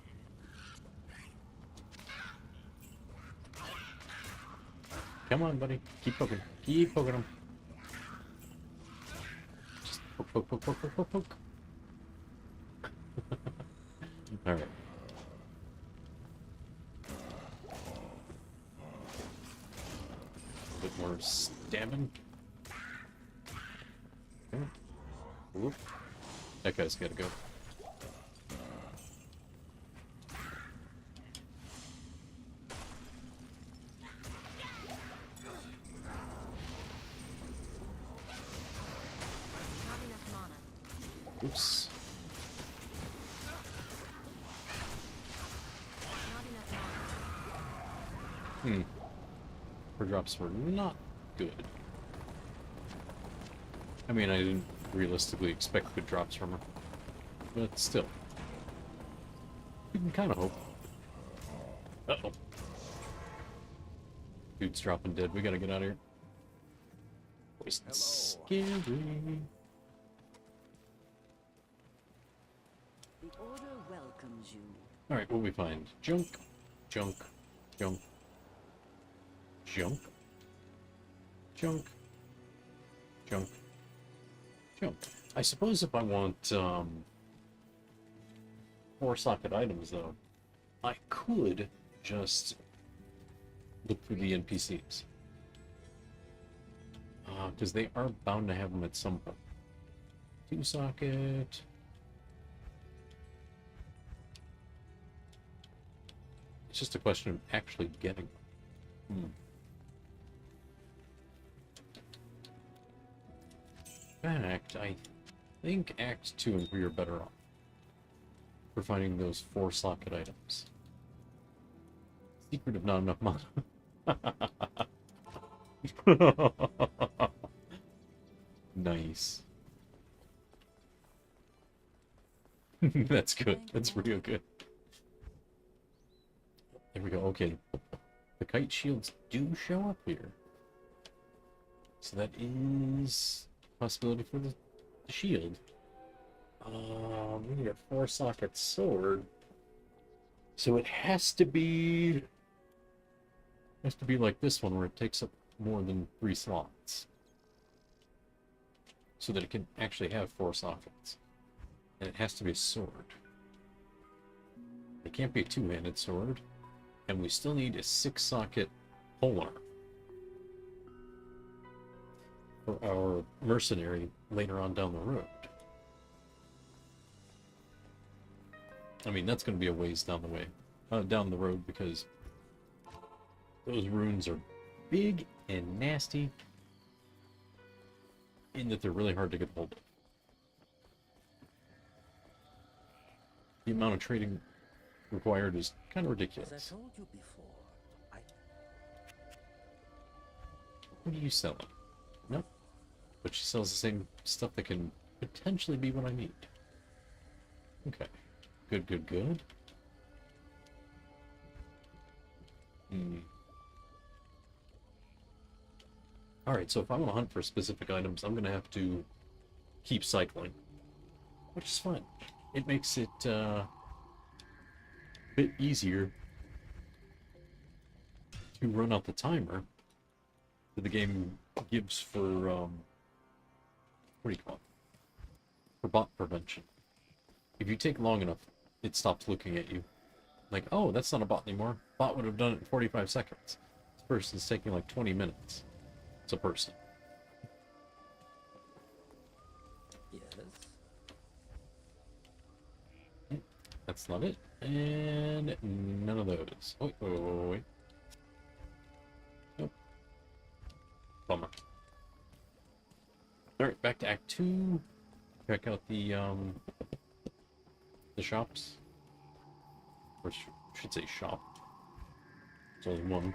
Come on, buddy. Keep poking. Keep poking them. Just poke, poke, poke, poke, poke, poke, poke. Alright. A bit more stabbing. Okay. Whoop. That guy's gotta go. Oops. Her drops were not good. I mean, I didn't realistically expect good drops from her. But still. You can kind of hope. Uh-oh. Dude's dropping dead. We gotta get out of here. It's scary. The order welcomes you. Alright, what do we find? Junk. Junk. Junk. Junk. Junk. Junk. Junk. I suppose if I want, 4-socket items, though, I could just look through the NPCs. Because they are bound to have them at some point. 2-socket. It's just a question of actually getting them. Fact, I think Act 2 and 3 are better off for finding those 4-socket items. Secret of not enough mana. Nice. That's good. That's real good. There we go. Okay. The kite shields do show up here. So that is a possibility for the shield. We need a 4-socket sword. So it has to be has to be like this one where it takes up more than 3 slots. So that it can actually have 4 sockets. And it has to be a sword. It can't be a 2-handed sword. And we still need a 6-socket polearm for our mercenary later on down the road. I mean, that's going to be a ways down the road, because those runes are big and nasty, in that they're really hard to get hold of. The amount of trading required is kind of As I ridiculous. told you before, I What are you selling? Nope. But she sells the same stuff that can potentially be what I need. Okay. Good, good, good. Alright, so if I want to hunt for specific items, I'm going to have to keep cycling. Which is fine. It makes it a bit easier to run out the timer that the game gives for, what do you call it? For bot prevention. If you take long enough, it stops looking at you. Like, oh, that's not a bot anymore. Bot would have done it in 45 seconds. This person's taking like 20 minutes. It's a person. yes. That's not it. And none of those. Oh, wait. Nope. Bummer. Alright, back to Act 2. Check out the shops. Or should say shop. There's only one.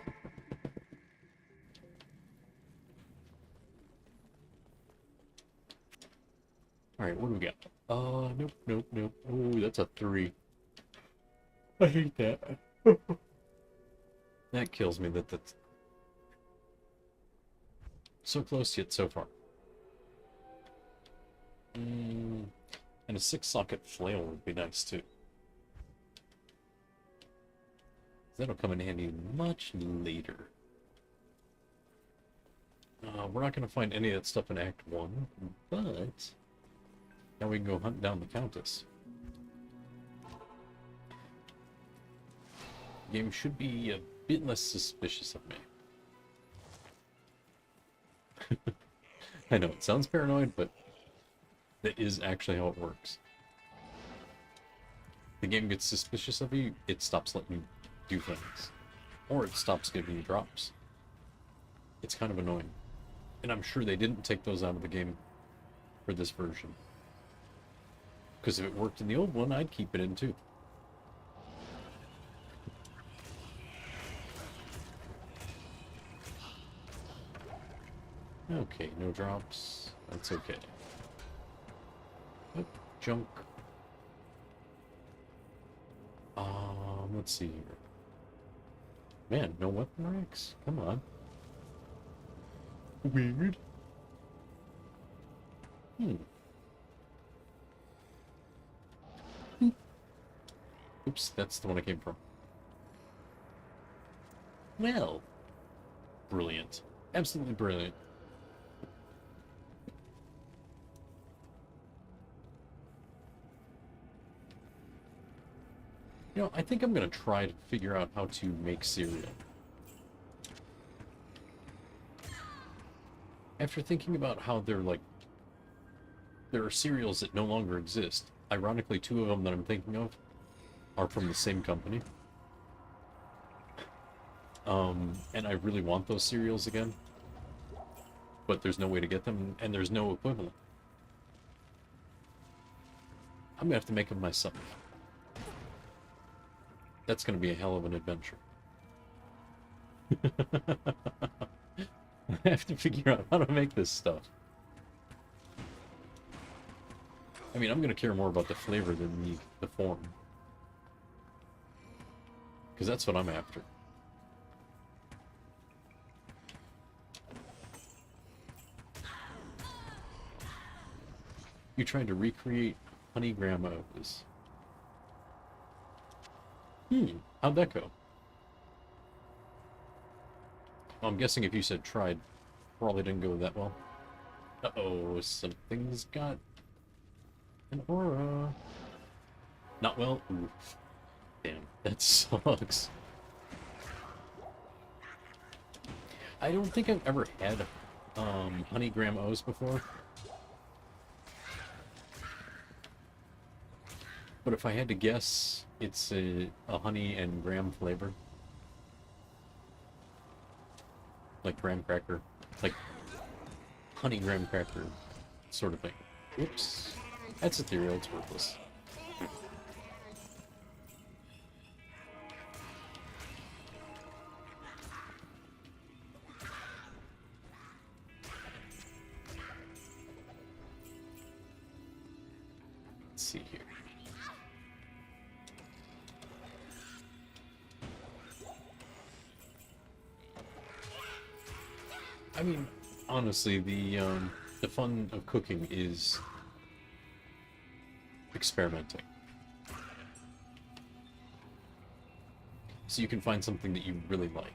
Alright, what do we got? Nope. Oh, that's a 3. I hate that. That kills me that that's so close yet so far. And a 6-socket flail would be nice too. That'll come in handy much later. We're not going to find any of that stuff in Act 1, but now we can go hunt down the Countess. The game should be a bit less suspicious of me. I know, it sounds paranoid, but that is actually how it works. The game gets suspicious of you, it stops letting you do things. Or it stops giving you drops. It's kind of annoying. And I'm sure they didn't take those out of the game for this version. Because if it worked in the old one, I'd keep it in too. Okay, no drops. That's okay. Oh, junk. Let's see here. Man, no weapon racks? Come on. Weird. Oops, that's the one I came from. Well. Brilliant. Absolutely brilliant. You know, I think I'm going to try to figure out how to make cereal. After thinking about how there are cereals that no longer exist. Ironically, 2 of them that I'm thinking of are from the same company. And I really want those cereals again. But there's no way to get them, and there's no equivalent. I'm going to have to make them myself. That's going to be a hell of an adventure. I have to figure out how to make this stuff. I mean, I'm going to care more about the flavor than the form. Because that's what I'm after. You tried to recreate honey grandmas. How'd that go? I'm guessing if you said tried, probably didn't go that well. Uh-oh, something's got an aura. Not well? Ooh. Damn, that sucks. I don't think I've ever had honey graham O's before. But if I had to guess, it's a honey and graham flavor. Like graham cracker. Like honey graham cracker sort of thing. Oops. That's ethereal, it's worthless. Let's see here. I mean, honestly, the fun of cooking is experimenting. So you can find something that you really like.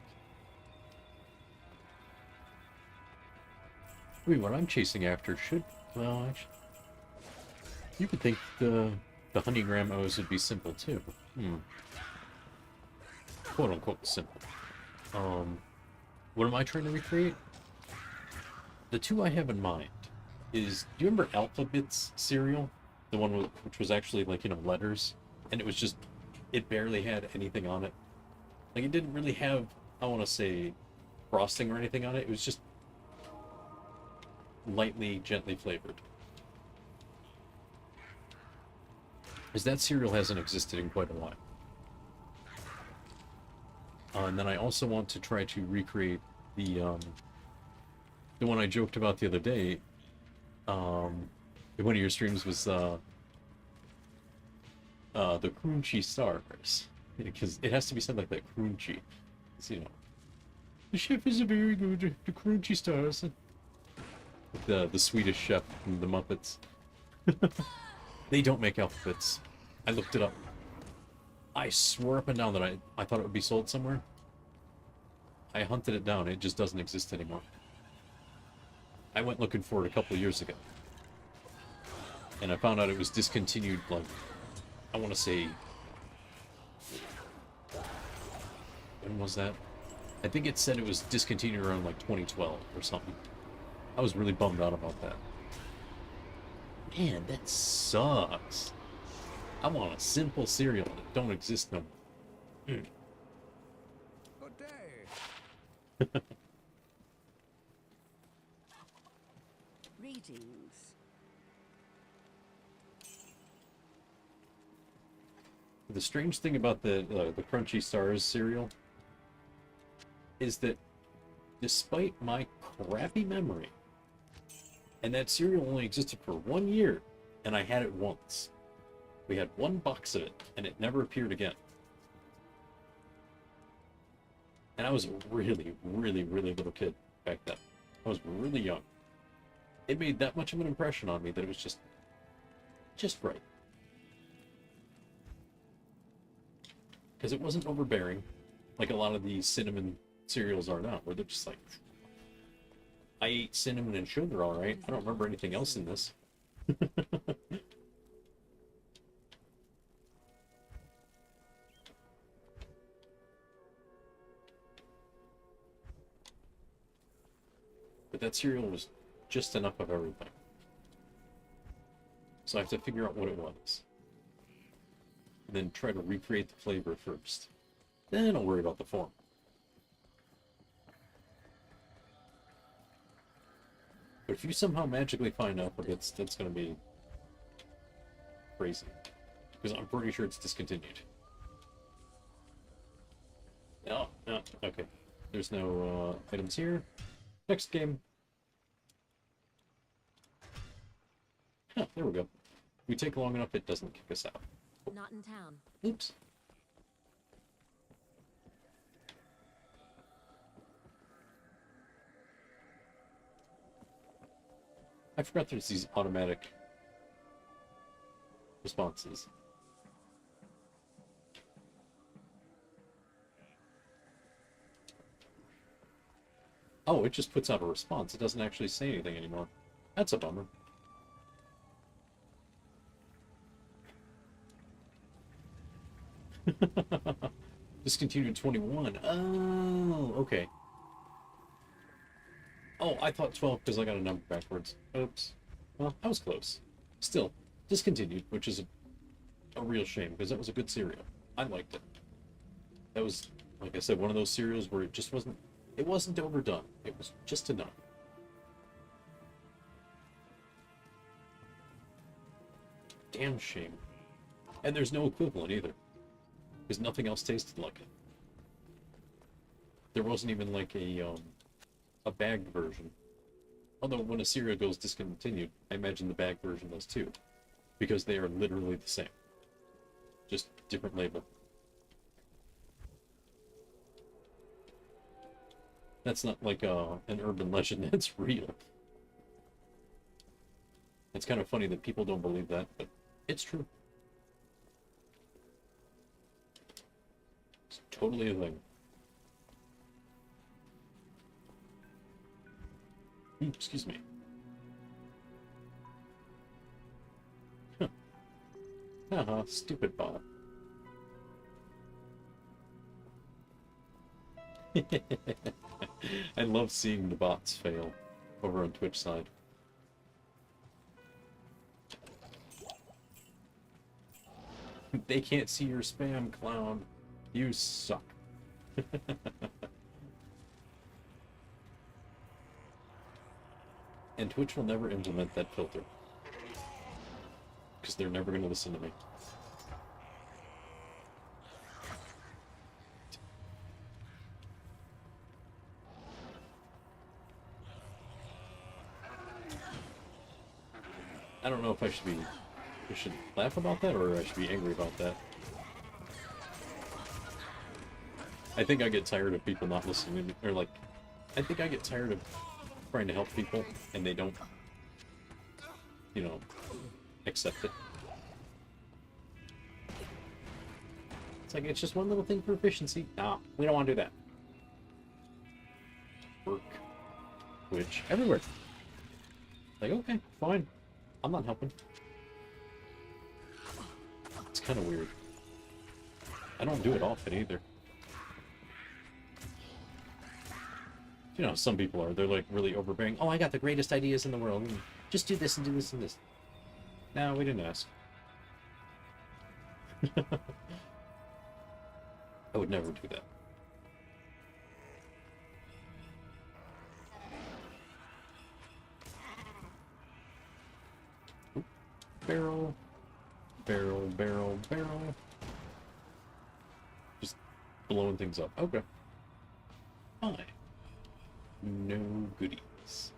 I mean, what I'm chasing after should, well, actually, you could think the honey graham O's would be simple too. Quote unquote simple. What am I trying to recreate? The two I have in mind is, do you remember Alphabet's cereal? The one which was actually like, you know, letters, and it was just, it barely had anything on it. Like, it didn't really have, I want to say, frosting or anything on it. It was just lightly, gently flavored. Because that cereal hasn't existed in quite a while. And then I also want to try to recreate the one I joked about the other day. In one of your streams was the crunchy stars, because it has to be something like that, crunchy. You know, the chef is a very good. The crunchy stars. The Swedish chef from the Muppets. They don't make alphabets. I looked it up. I swore up and down that I thought it would be sold somewhere. I hunted it down. It just doesn't exist anymore. I went looking for it a couple of years ago. And I found out it was discontinued, like, I want to say... When was that? I think it said it was discontinued around, like, 2012 or something. I was really bummed out about that. Man, that sucks. I want a simple cereal that don't exist no more. Good day. Greetings. The strange thing about the Crunchy Stars cereal is that despite my crappy memory, and that cereal only existed for 1 year, and I had it once. We had one box of it, and it never appeared again. And I was a really, really, really little kid back then. I was really young. It made that much of an impression on me that it was just right. Because it wasn't overbearing, like a lot of these cinnamon cereals are now, where they're just like, I ate cinnamon and sugar, alright. I don't remember anything else in this. But that cereal was just enough of everything. So I have to figure out what it was. And then try to recreate the flavor first. Then I'll worry about the form. But if you somehow magically find alphabets, that's going to be crazy. Because I'm pretty sure it's discontinued. Oh, no, okay. There's no items here. Next game. Huh, there we go. If we take long enough, it doesn't kick us out. Not in town. Oops. I forgot there's these automatic responses. Oh, it just puts out a response. It doesn't actually say anything anymore. That's a bummer. Discontinued 21. Oh, okay. Oh, I thought 12 because I got a number backwards. Oops. Well, I was close. Still, discontinued, which is a real shame because that was a good cereal. I liked it. That was, like I said, one of those cereals where it just wasn't, it wasn't overdone. It was just enough. Damn shame. And there's no equivalent either. Because nothing else tasted like it. There wasn't even like a bagged version. Although when a cereal goes discontinued, I imagine the bagged version does too. Because they are literally the same. Just different label. That's not like an urban legend, it's real. It's kind of funny that people don't believe that, but it's true. It's totally a thing. Excuse me. Huh. Haha, stupid bot. I love seeing the bots fail over on Twitch side. They can't see your spam, clown. You suck. And Twitch will never implement that filter. Because they're never going to listen to me. I don't know if I should laugh about that or I should be angry about that. I think I get tired of people not listening to me, or like, I think I get tired of trying to help people and they don't, you know, accept it. It's like, it's just one little thing for efficiency. Nah, we don't want to do that. Work. Which, everywhere. Like, okay, fine. I'm not helping. It's kind of weird. I don't do it often either. You know, some people are. They're like really overbearing. Oh, I got the greatest ideas in the world. Just do this and do this and this. No, we didn't ask. I would never do that. Oop. Barrel. Barrel, barrel, barrel. Just blowing things up. Okay. Fine. No goodies.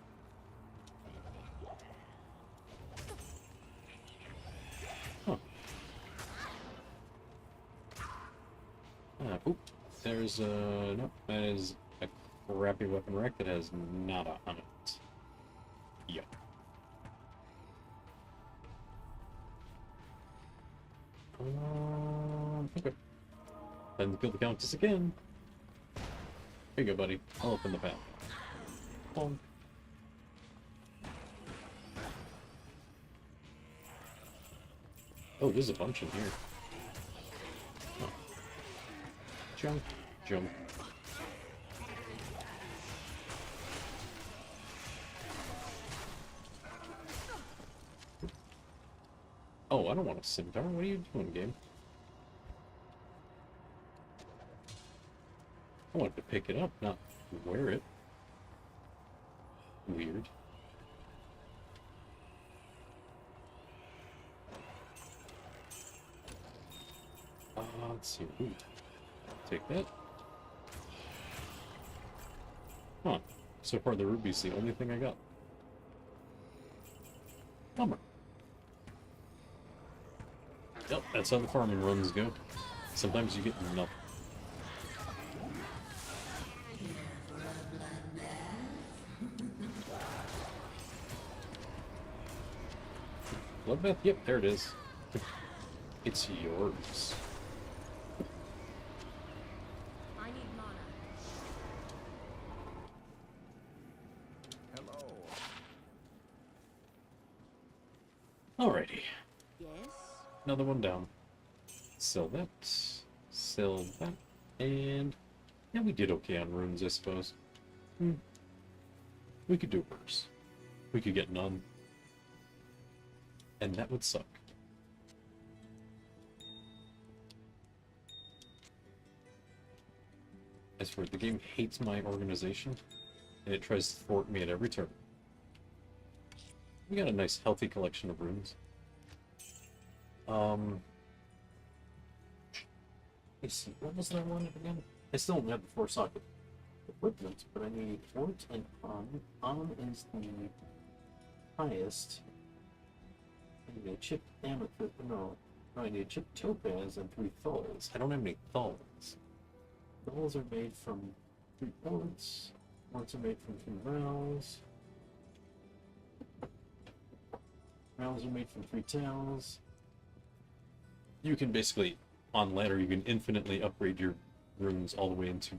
Huh. Oop. There's nope, that is a crappy weapon rack that has nada on it. Yep. Okay. Then kill the Countess again. Here you go, buddy. I'll open the path. Bonk. Oh, there's a bunch in here. Oh. Jump, jump. Oh, I don't want a scimitar. What are you doing, game? I wanted to pick it up, not wear it. Weird. Let's see. Ooh. Take that. Huh. So far, the ruby's the only thing I got. Bummer. Yep, that's how the farming runs go. Sometimes you get nothing. Bloodbath? Yep, there it is. It's yours. I need mana. Alrighty. Yes? Another one down. Sell that. Sell that. And yeah, we did okay on runes, I suppose. We could do worse. We could get none. And that would suck. I swear, the game hates my organization, and it tries to thwart me at every turn. We got a nice, healthy collection of runes. Let's see, what was that one again? I still don't have the 4-socket equipment, but I need Ort and On. On is the highest. I need a chipped amethyst. No, I need a chipped topaz and 3 thulls. I don't have any thulls. Thulls are made from 3 orts. Orts are made from 3 rows. Rows are made from 3 towels. You can basically, on ladder, you can infinitely upgrade your runes all the way into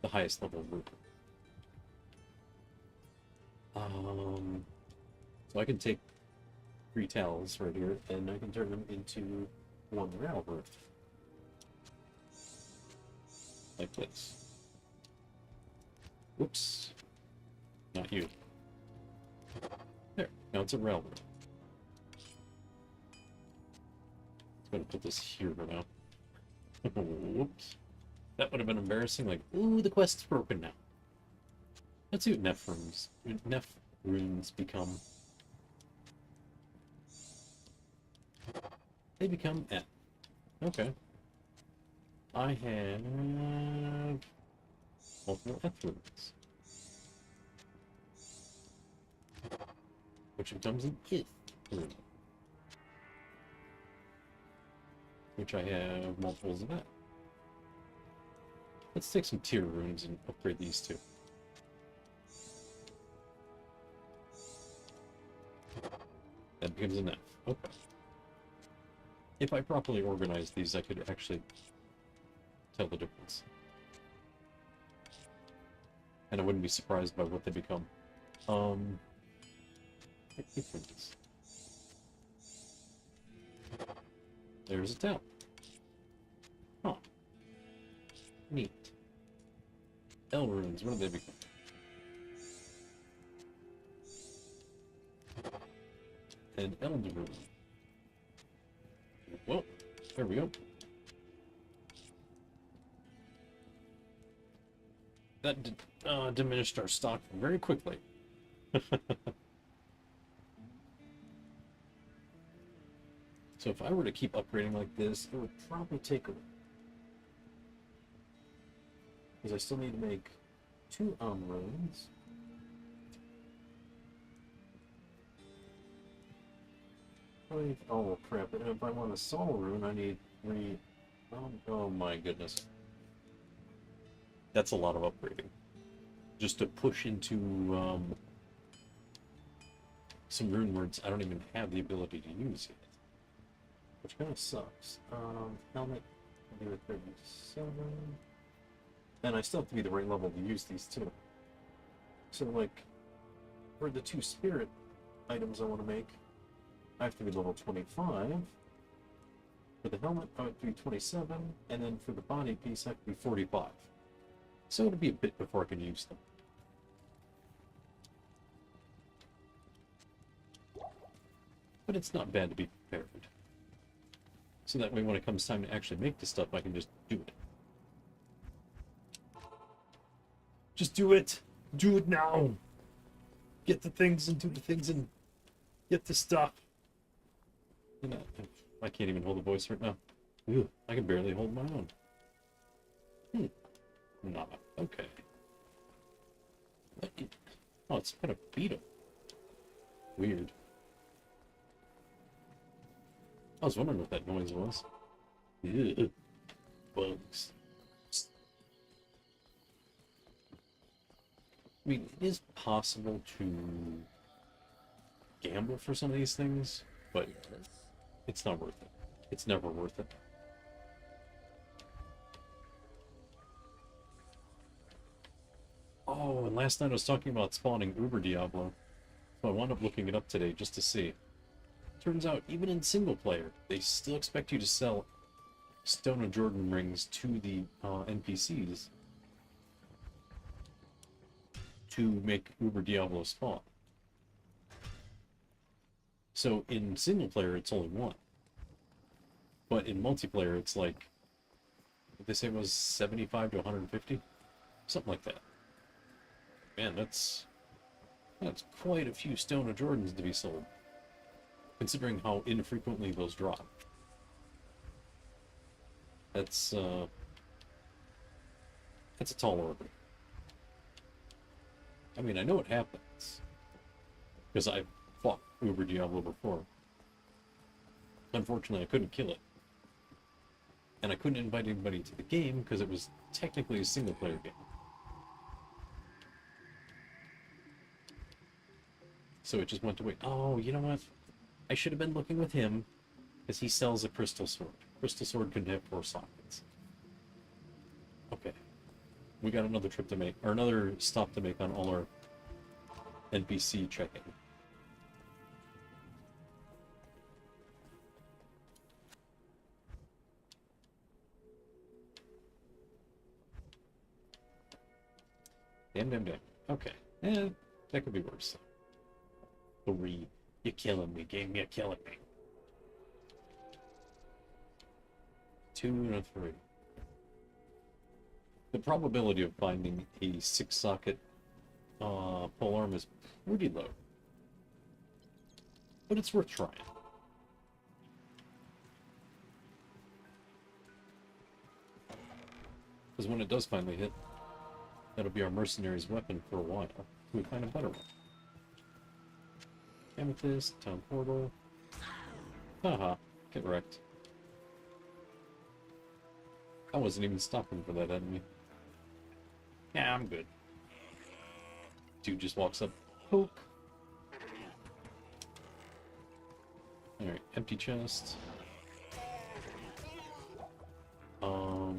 the highest level rune. So I can take 3 towels right here, and I can turn them into 1 rail rune. Like this. Whoops. Not you. There. Now it's a rail rune. I'm gonna put this here for now. Whoops. That would have been embarrassing. Like, ooh, the quest's broken now. Let's see what Neph runes become. They become F. Okay. I have multiple F runes. Which becomes an Ith rune. Which I have multiples of that. Let's take some tier runes and upgrade these two. That becomes an F. Okay. If I properly organize these, I could actually tell the difference. And I wouldn't be surprised by what they become. Difference. There's a town. Huh. Neat. L runes, what do they become? An Elder rune. Well, there we go. That diminished our stock very quickly. So if I were to keep upgrading like this, it would probably take a... Because I still need to make 2 runes. Oh crap, and if I want a Sol rune, I need 3... Oh my goodness. That's a lot of upgrading. Just to push into some rune words I don't even have the ability to use yet. Which kind of sucks. Helmet, I'll do a 37. And I still have to be the right level to use these too. So like, for the 2 spirit items I want to make, I have to be level 25. For the helmet, I have to be 27, and then for the body piece, I have to be 45. So it'll be a bit before I can use them. But it's not bad to be prepared. So that way when it comes time to actually make the stuff, I can just do it. Just do it! Do it now! Get the things and do the things and get the stuff. You know, I can't even hold a voice right now. Ugh, I can barely hold my own. Nah, okay. Oh, it's got a beetle. Weird. I was wondering what that noise was. Ugh, bugs. I mean, it is possible to gamble for some of these things, but Yes. it's not worth it. It's never worth it. Oh, and last night I was talking about spawning Uber Diablo. So I wound up looking it up today just to see. Turns out, even in single player, they still expect you to sell Stone of Jordan rings to the NPCs to make Uber Diablo spawn. So in single player, it's only one. But in multiplayer, it's like, what they say it was 75 to 150? Something like that. Man, that's quite a few Stone of Jordans to be sold, considering how infrequently those drop. That's a tall order. I mean, I know it happens, because I've fought Uber Diablo before. Unfortunately, I couldn't kill it. And I couldn't invite anybody to the game, because it was technically a single-player game. So it just went away. Oh, you know what? I should have been looking with him, because he sells a crystal sword. Crystal sword can have 4 sockets. Okay. We got another trip to make, or another stop to make on all our NPC checking. Damn. Okay. That could be worse. 3. You're killing me, game. You're killing me. 2 and a 3. The probability of finding a 6-socket polearm is pretty low. But it's worth trying. Because when it does finally hit, that'll be our mercenary's weapon for a while. We find a better one. Amethyst, town portal. Haha, get wrecked. I wasn't even stopping for that enemy. Yeah, I'm good. Dude just walks up. Poke. Alright, empty chest. Oh,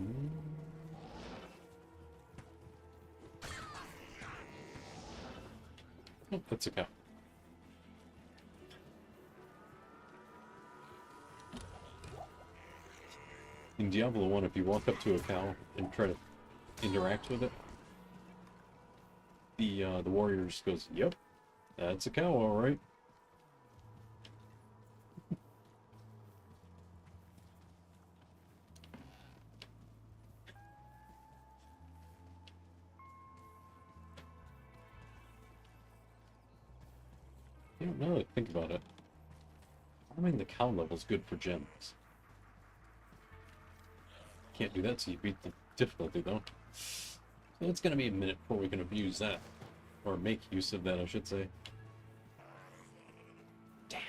that's a cow. In Diablo 1, if you walk up to a cow and try to interact with it, the warrior just goes, "Yep, that's a cow, all right." You don't know. Think about it. Farming the cow level's good for gems. Can't do that till you beat the difficulty, though. So it's gonna be a minute before we can abuse that. Or make use of that, I should say. Damn.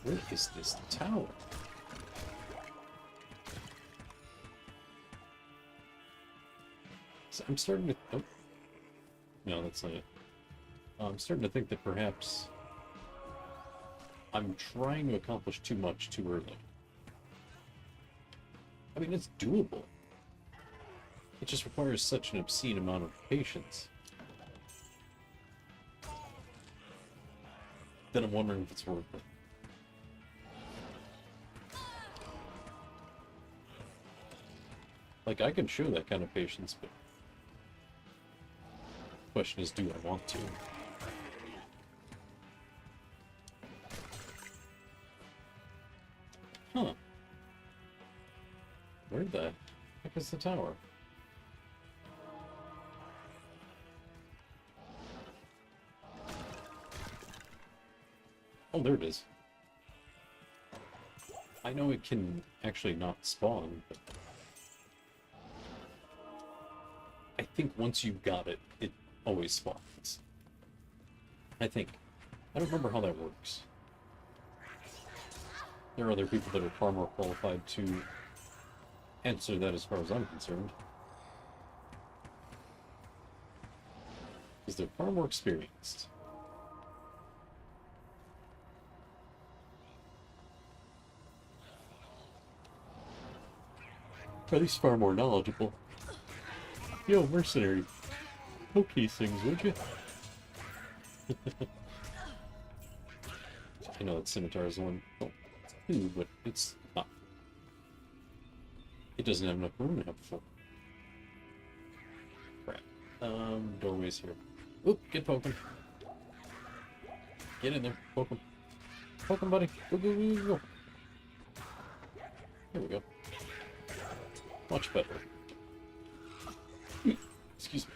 Where is this tower? So I'm starting to... Oh. No, that's not it. I'm starting to think that perhaps I'm trying to accomplish too much too early. I mean, it's doable. It just requires such an obscene amount of patience that I'm wondering if it's worth it. Like, I can show that kind of patience, but the question is, do I want to? Huh. Where the heck is the tower? Oh, there it is. I know it can actually not spawn, but I think once you've got it, it always spawns. I think. I don't remember how that works. There are other people that are far more qualified to answer that as far as I'm concerned. Because they're far more experienced. Or at least far more knowledgeable. Yo, mercenary. Okay, things, would you? I know that scimitar is the one. Oh, it's two, but it's not. It doesn't have enough room to have four. Crap. Doorways here. Oop, get poking. Get in there. Poke him. Poke him, buddy. Go, go, go, go, go. There we go. Much better. Excuse me.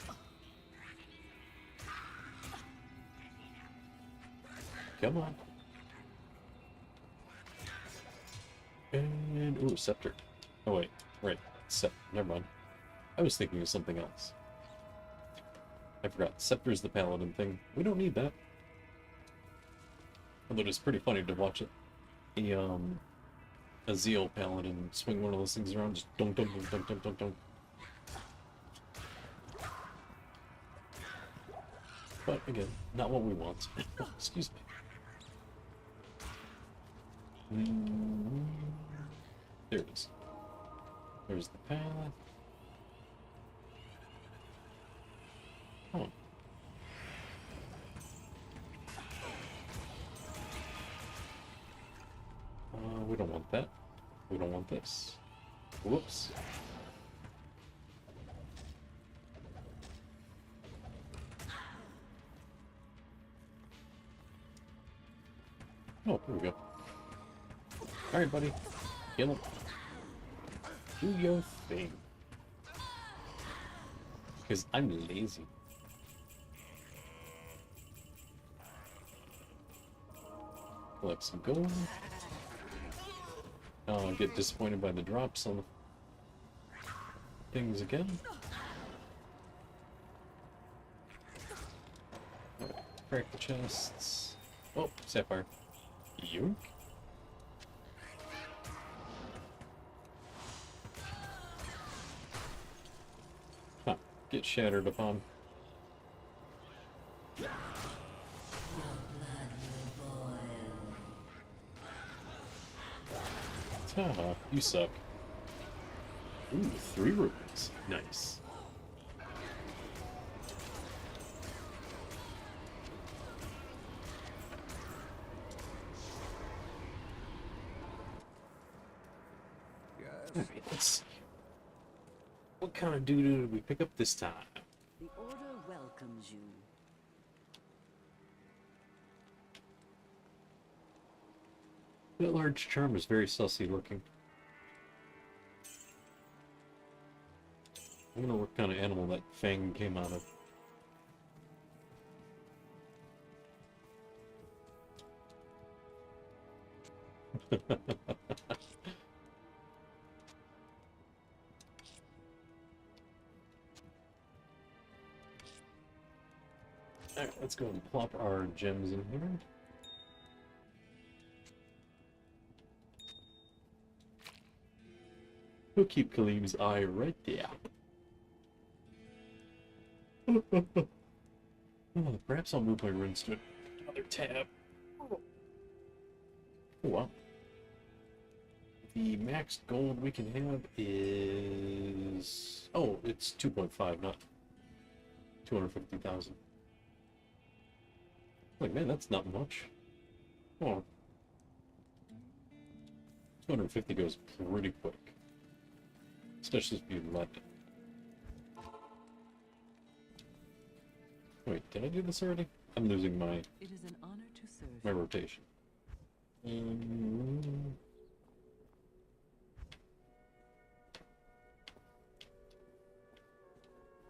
Come on. And, ooh, scepter. Oh, wait. Right. Never mind. I was thinking of something else. I forgot. Scepter's the paladin thing. We don't need that. Although it's pretty funny to watch it. A Zeal paladin swing one of those things around, just dunk, dunk, dunk, dunk, dunk, dunk, dunk. But again, not what we want. Excuse me. There it is. There's the path. Oh. We don't want that. We don't want this. Whoops. Oh, here we go. Alright, buddy. Kill him. Do your thing. Because I'm lazy. Collect some gold. I'll get disappointed by the drops on the things again. Alright, crack the chests. Oh, sapphire. Yoink. Huh, get shattered upon. Haha, you suck. Ooh, 3 rupees. Nice. Yes. Alright, let's see. What kind of doo-doo did we pick up this time? The Order welcomes you. That large charm is very sussy looking. I don't know what kind of animal that fang came out of. Alright, let's go and plop our gems in here. We'll keep Khalim's eye right there. Oh, perhaps I'll move my runes to another tab. Oh, well. The max gold we can have is... Oh, it's 2.5, not 250,000. Like, man, that's not much. Oh. 250 goes pretty quick. Especially if you let it. Wait, did I do this already? I'm losing my... It is an honor to serve. my rotation.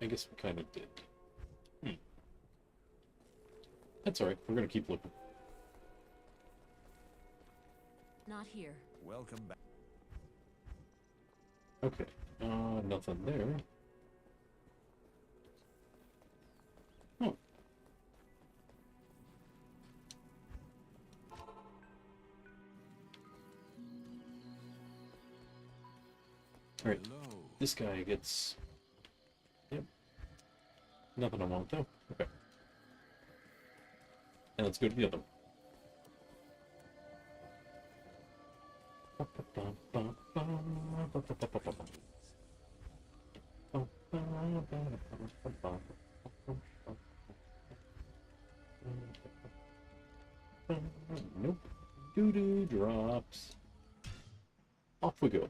I guess we kind of did. That's alright, we're gonna keep looking. Not here. Welcome back. Okay, nothing there. Oh. Alright, Hello. this guy gets... Yep. Nothing I want though. Okay. And let's go to the other one. Nope. Doo-doo drops. Off we go.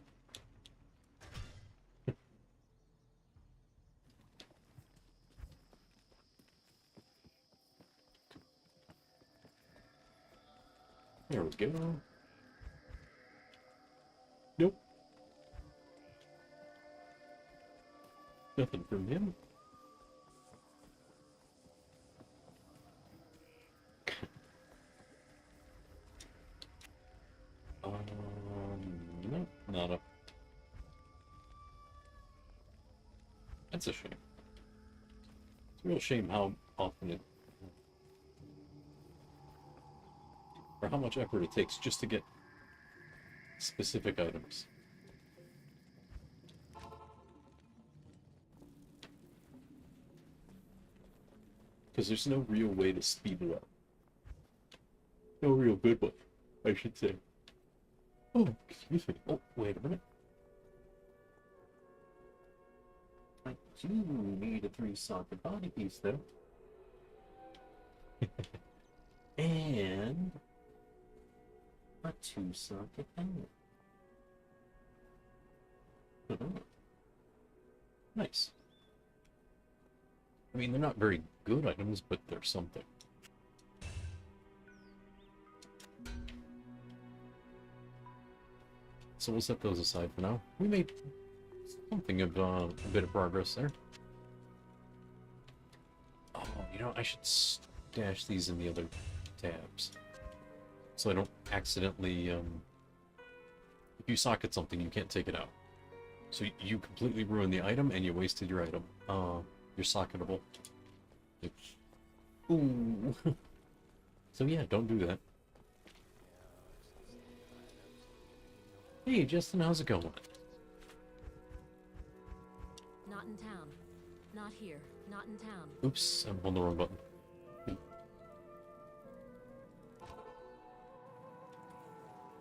There we go. Nope. Nothing from him. Nope, nada. That's a shame. It's a real shame how often it, or how much effort it takes just to get specific items. Because there's no real way to speed it up. No real good one, I should say. Oh, excuse me. Oh, wait a minute. I do need a 3-socket body piece, though. And a 2-socket helmet. Nice. I mean, they're not very good items, but they're something. So we'll set those aside for now. We made something of a bit of progress there. Oh, you know, I should stash these in the other tabs. So I don't accidentally, if you socket something, you can't take it out. So you completely ruin the item and you wasted your item. You're socketable. Ooh. So yeah, don't do that. Hey, Justin, how's it going? Not in town. Not here. Not in town. Oops, I'm on the wrong button.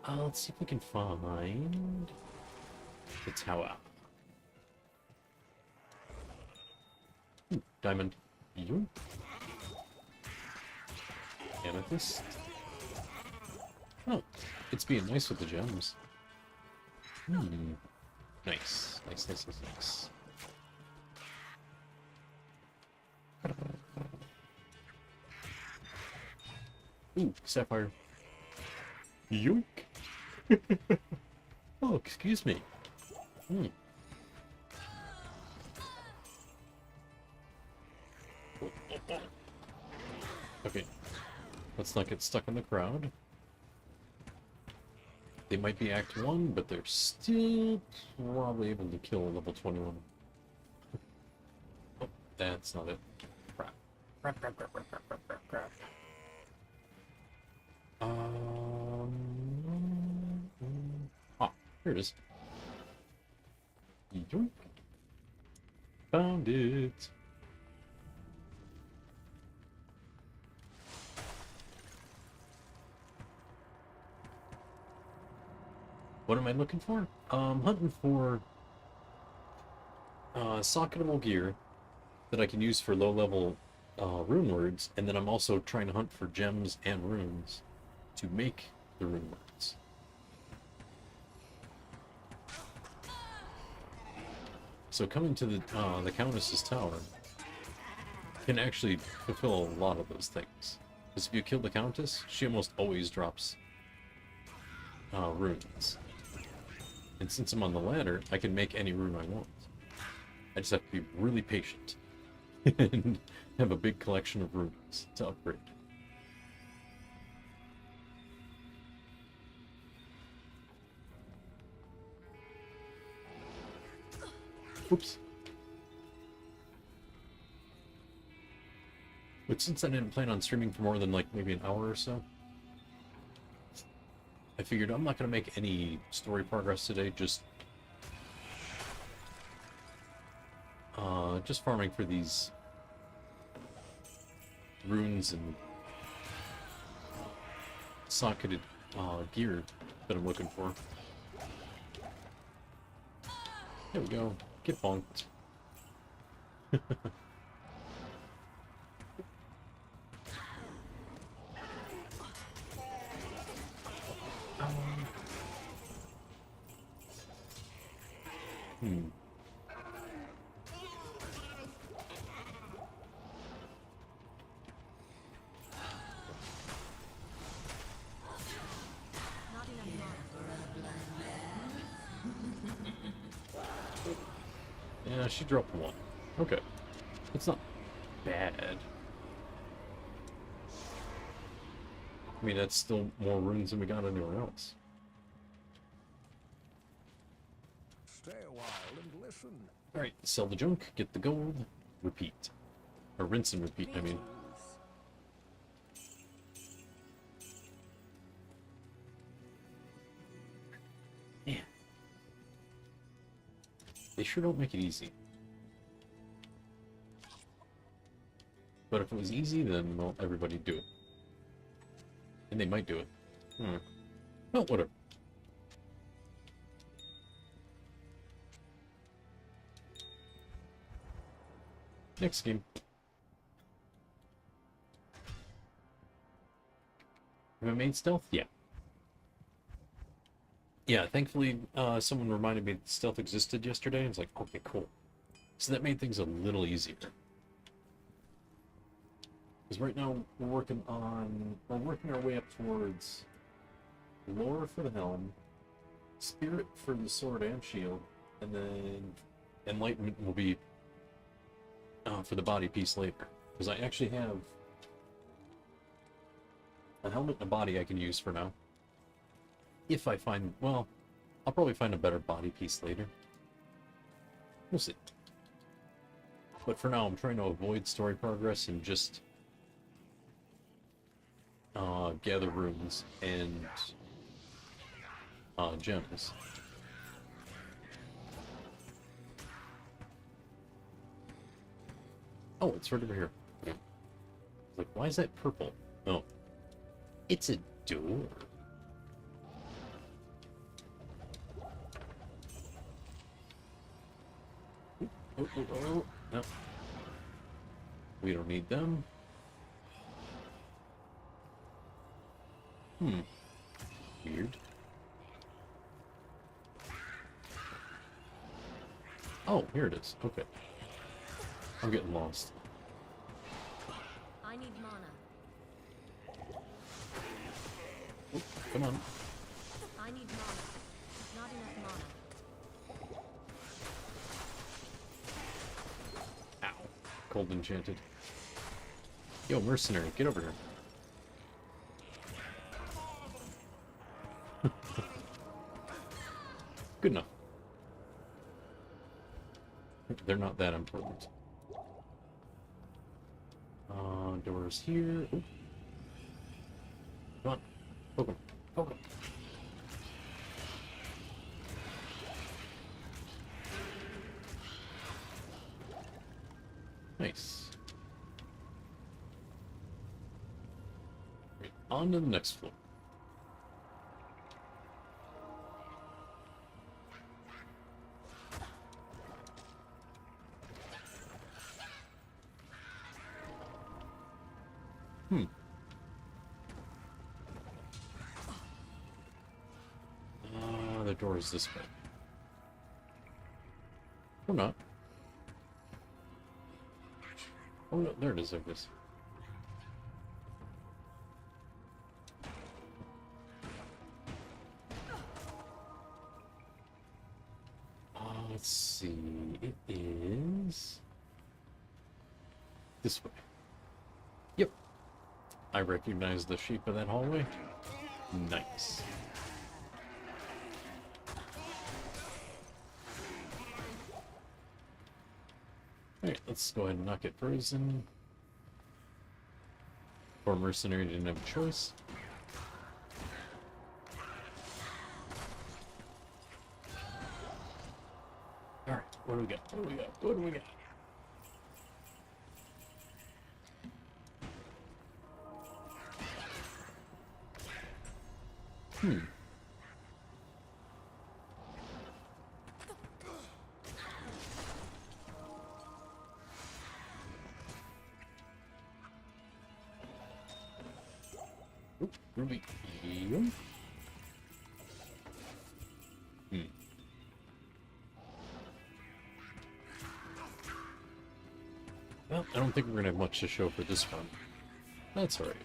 Let's see if we can find the tower. Ooh, diamond. Yoink. Amethyst. Oh, it's being nice with the gems. Nice. Nice. Ooh, sapphire. Yoink. Oh, excuse me. Okay. Let's not get stuck in the crowd. They might be Act 1, but they're still probably able to kill a level 21. Oh, that's not it. Crap. Ah, here it is. Yoink. Found it. What am I looking for? Hunting for socketable gear that I can use for low-level rune words, and then I'm also trying to hunt for gems and runes to make the rune words. So coming to the Countess's tower can actually fulfill a lot of those things. Because if you kill the Countess, she almost always drops runes. And since I'm on the ladder, I can make any rune I want. I just have to be really patient and have a big collection of runes to upgrade. Oops. But since I didn't plan on streaming for more than like maybe an hour or so, I figured I'm not going to make any story progress today, just farming for these runes and socketed gear that I'm looking for. There we go. Get bonked. Hmm. Not enough mana. Yeah, she dropped one. Okay. It's not bad. I mean, that's still more runes than we got anywhere else. Stay a while and listen. Alright, sell the junk, get the gold, repeat. Or rinse and repeat, I mean. Yeah. They sure don't make it easy. But if it was easy, then, well, everybody'd do it. And they might do it. Oh, whatever. Next game. Have I made stealth? Yeah. Yeah, thankfully, someone reminded me that stealth existed yesterday. I was like, okay, cool. So that made things a little easier. Because right now, we're working our way up towards lore for the helm, spirit for the sword and shield, and then enlightenment will be for the body piece later. Because I actually have a helmet and a body I can use for now. If I find, well, I'll probably find a better body piece later. We'll see. But for now, I'm trying to avoid story progress and just gather runes and gems. Oh, it's right over here. Like, why is that purple? Oh. It's a door. Oh. No. We don't need them. Weird. Oh, here it is. Okay. I'm getting lost. I need mana. Oh, come on. I need mana. Not enough mana. Ow. Cold enchanted. Yo, mercenary, get over here. Good enough. They're not that important. Doors here. Ooh. Come on. Poke him. Poke him. Nice. Right, on to the next floor. The door is this way. Or not. Oh no, there it is, there it is. Let's see. It is this way. Yep. I recognize the shape of that hallway. Nice. Alright, let's go ahead and not get frozen. Poor mercenary didn't have a choice. Alright, what do we got? What do we got? What do we got? Oop, ruby. Yep. I don't think we're gonna have much to show for this one. That's alright.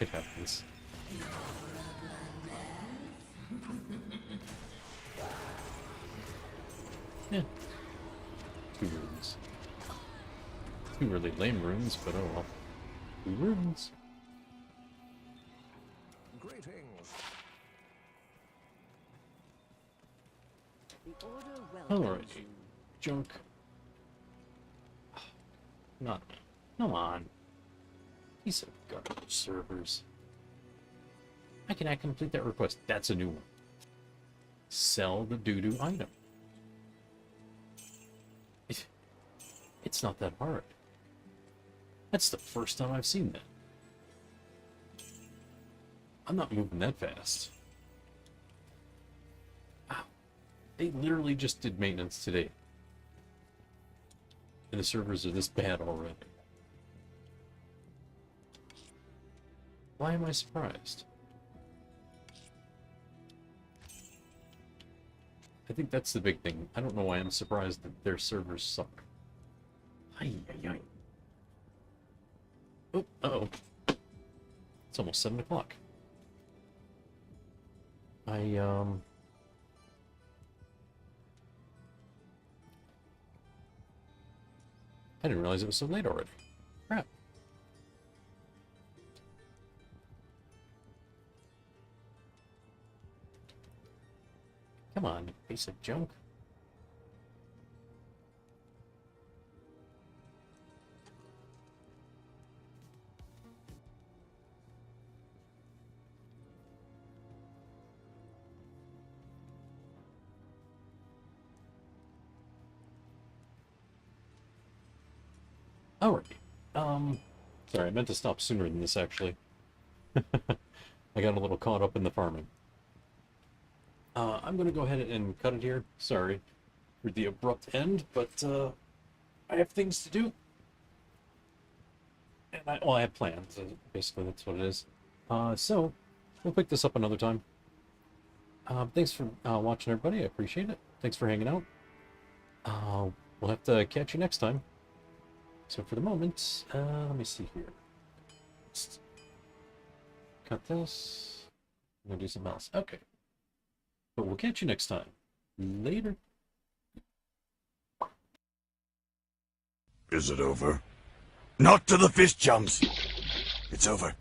It happens. Yeah. 2 runes. 2 really lame runes, but oh well. 2 runes. Greetings. The order welcomes Alright. you. Junk. Not. Come on. Piece of garbage servers. I cannot complete that request. That's a new one. Sell the doo-doo item. It's not that hard. That's the first time I've seen that. I'm not moving that fast. Wow. They literally just did maintenance today. And the servers are this bad already. Why am I surprised? I think that's the big thing. I don't know why I'm surprised that their servers suck. Ay, ay, ay. Oh, uh-oh. It's almost 7 o'clock. I didn't realize it was so late already. Crap. Come on, you piece of junk. Alright. Sorry, I meant to stop sooner than this, actually. I got a little caught up in the farming. I'm gonna go ahead and cut it here. Sorry for the abrupt end, but, I have things to do. And I have plans. Basically, that's what it is. So, we'll pick this up another time. Thanks for watching, everybody. I appreciate it. Thanks for hanging out. We'll have to catch you next time. So for the moment, let me see here. Let's cut this. I'm gonna do something else. Okay. But we'll catch you next time. Later. Is it over? Not to the fish jumps. It's over.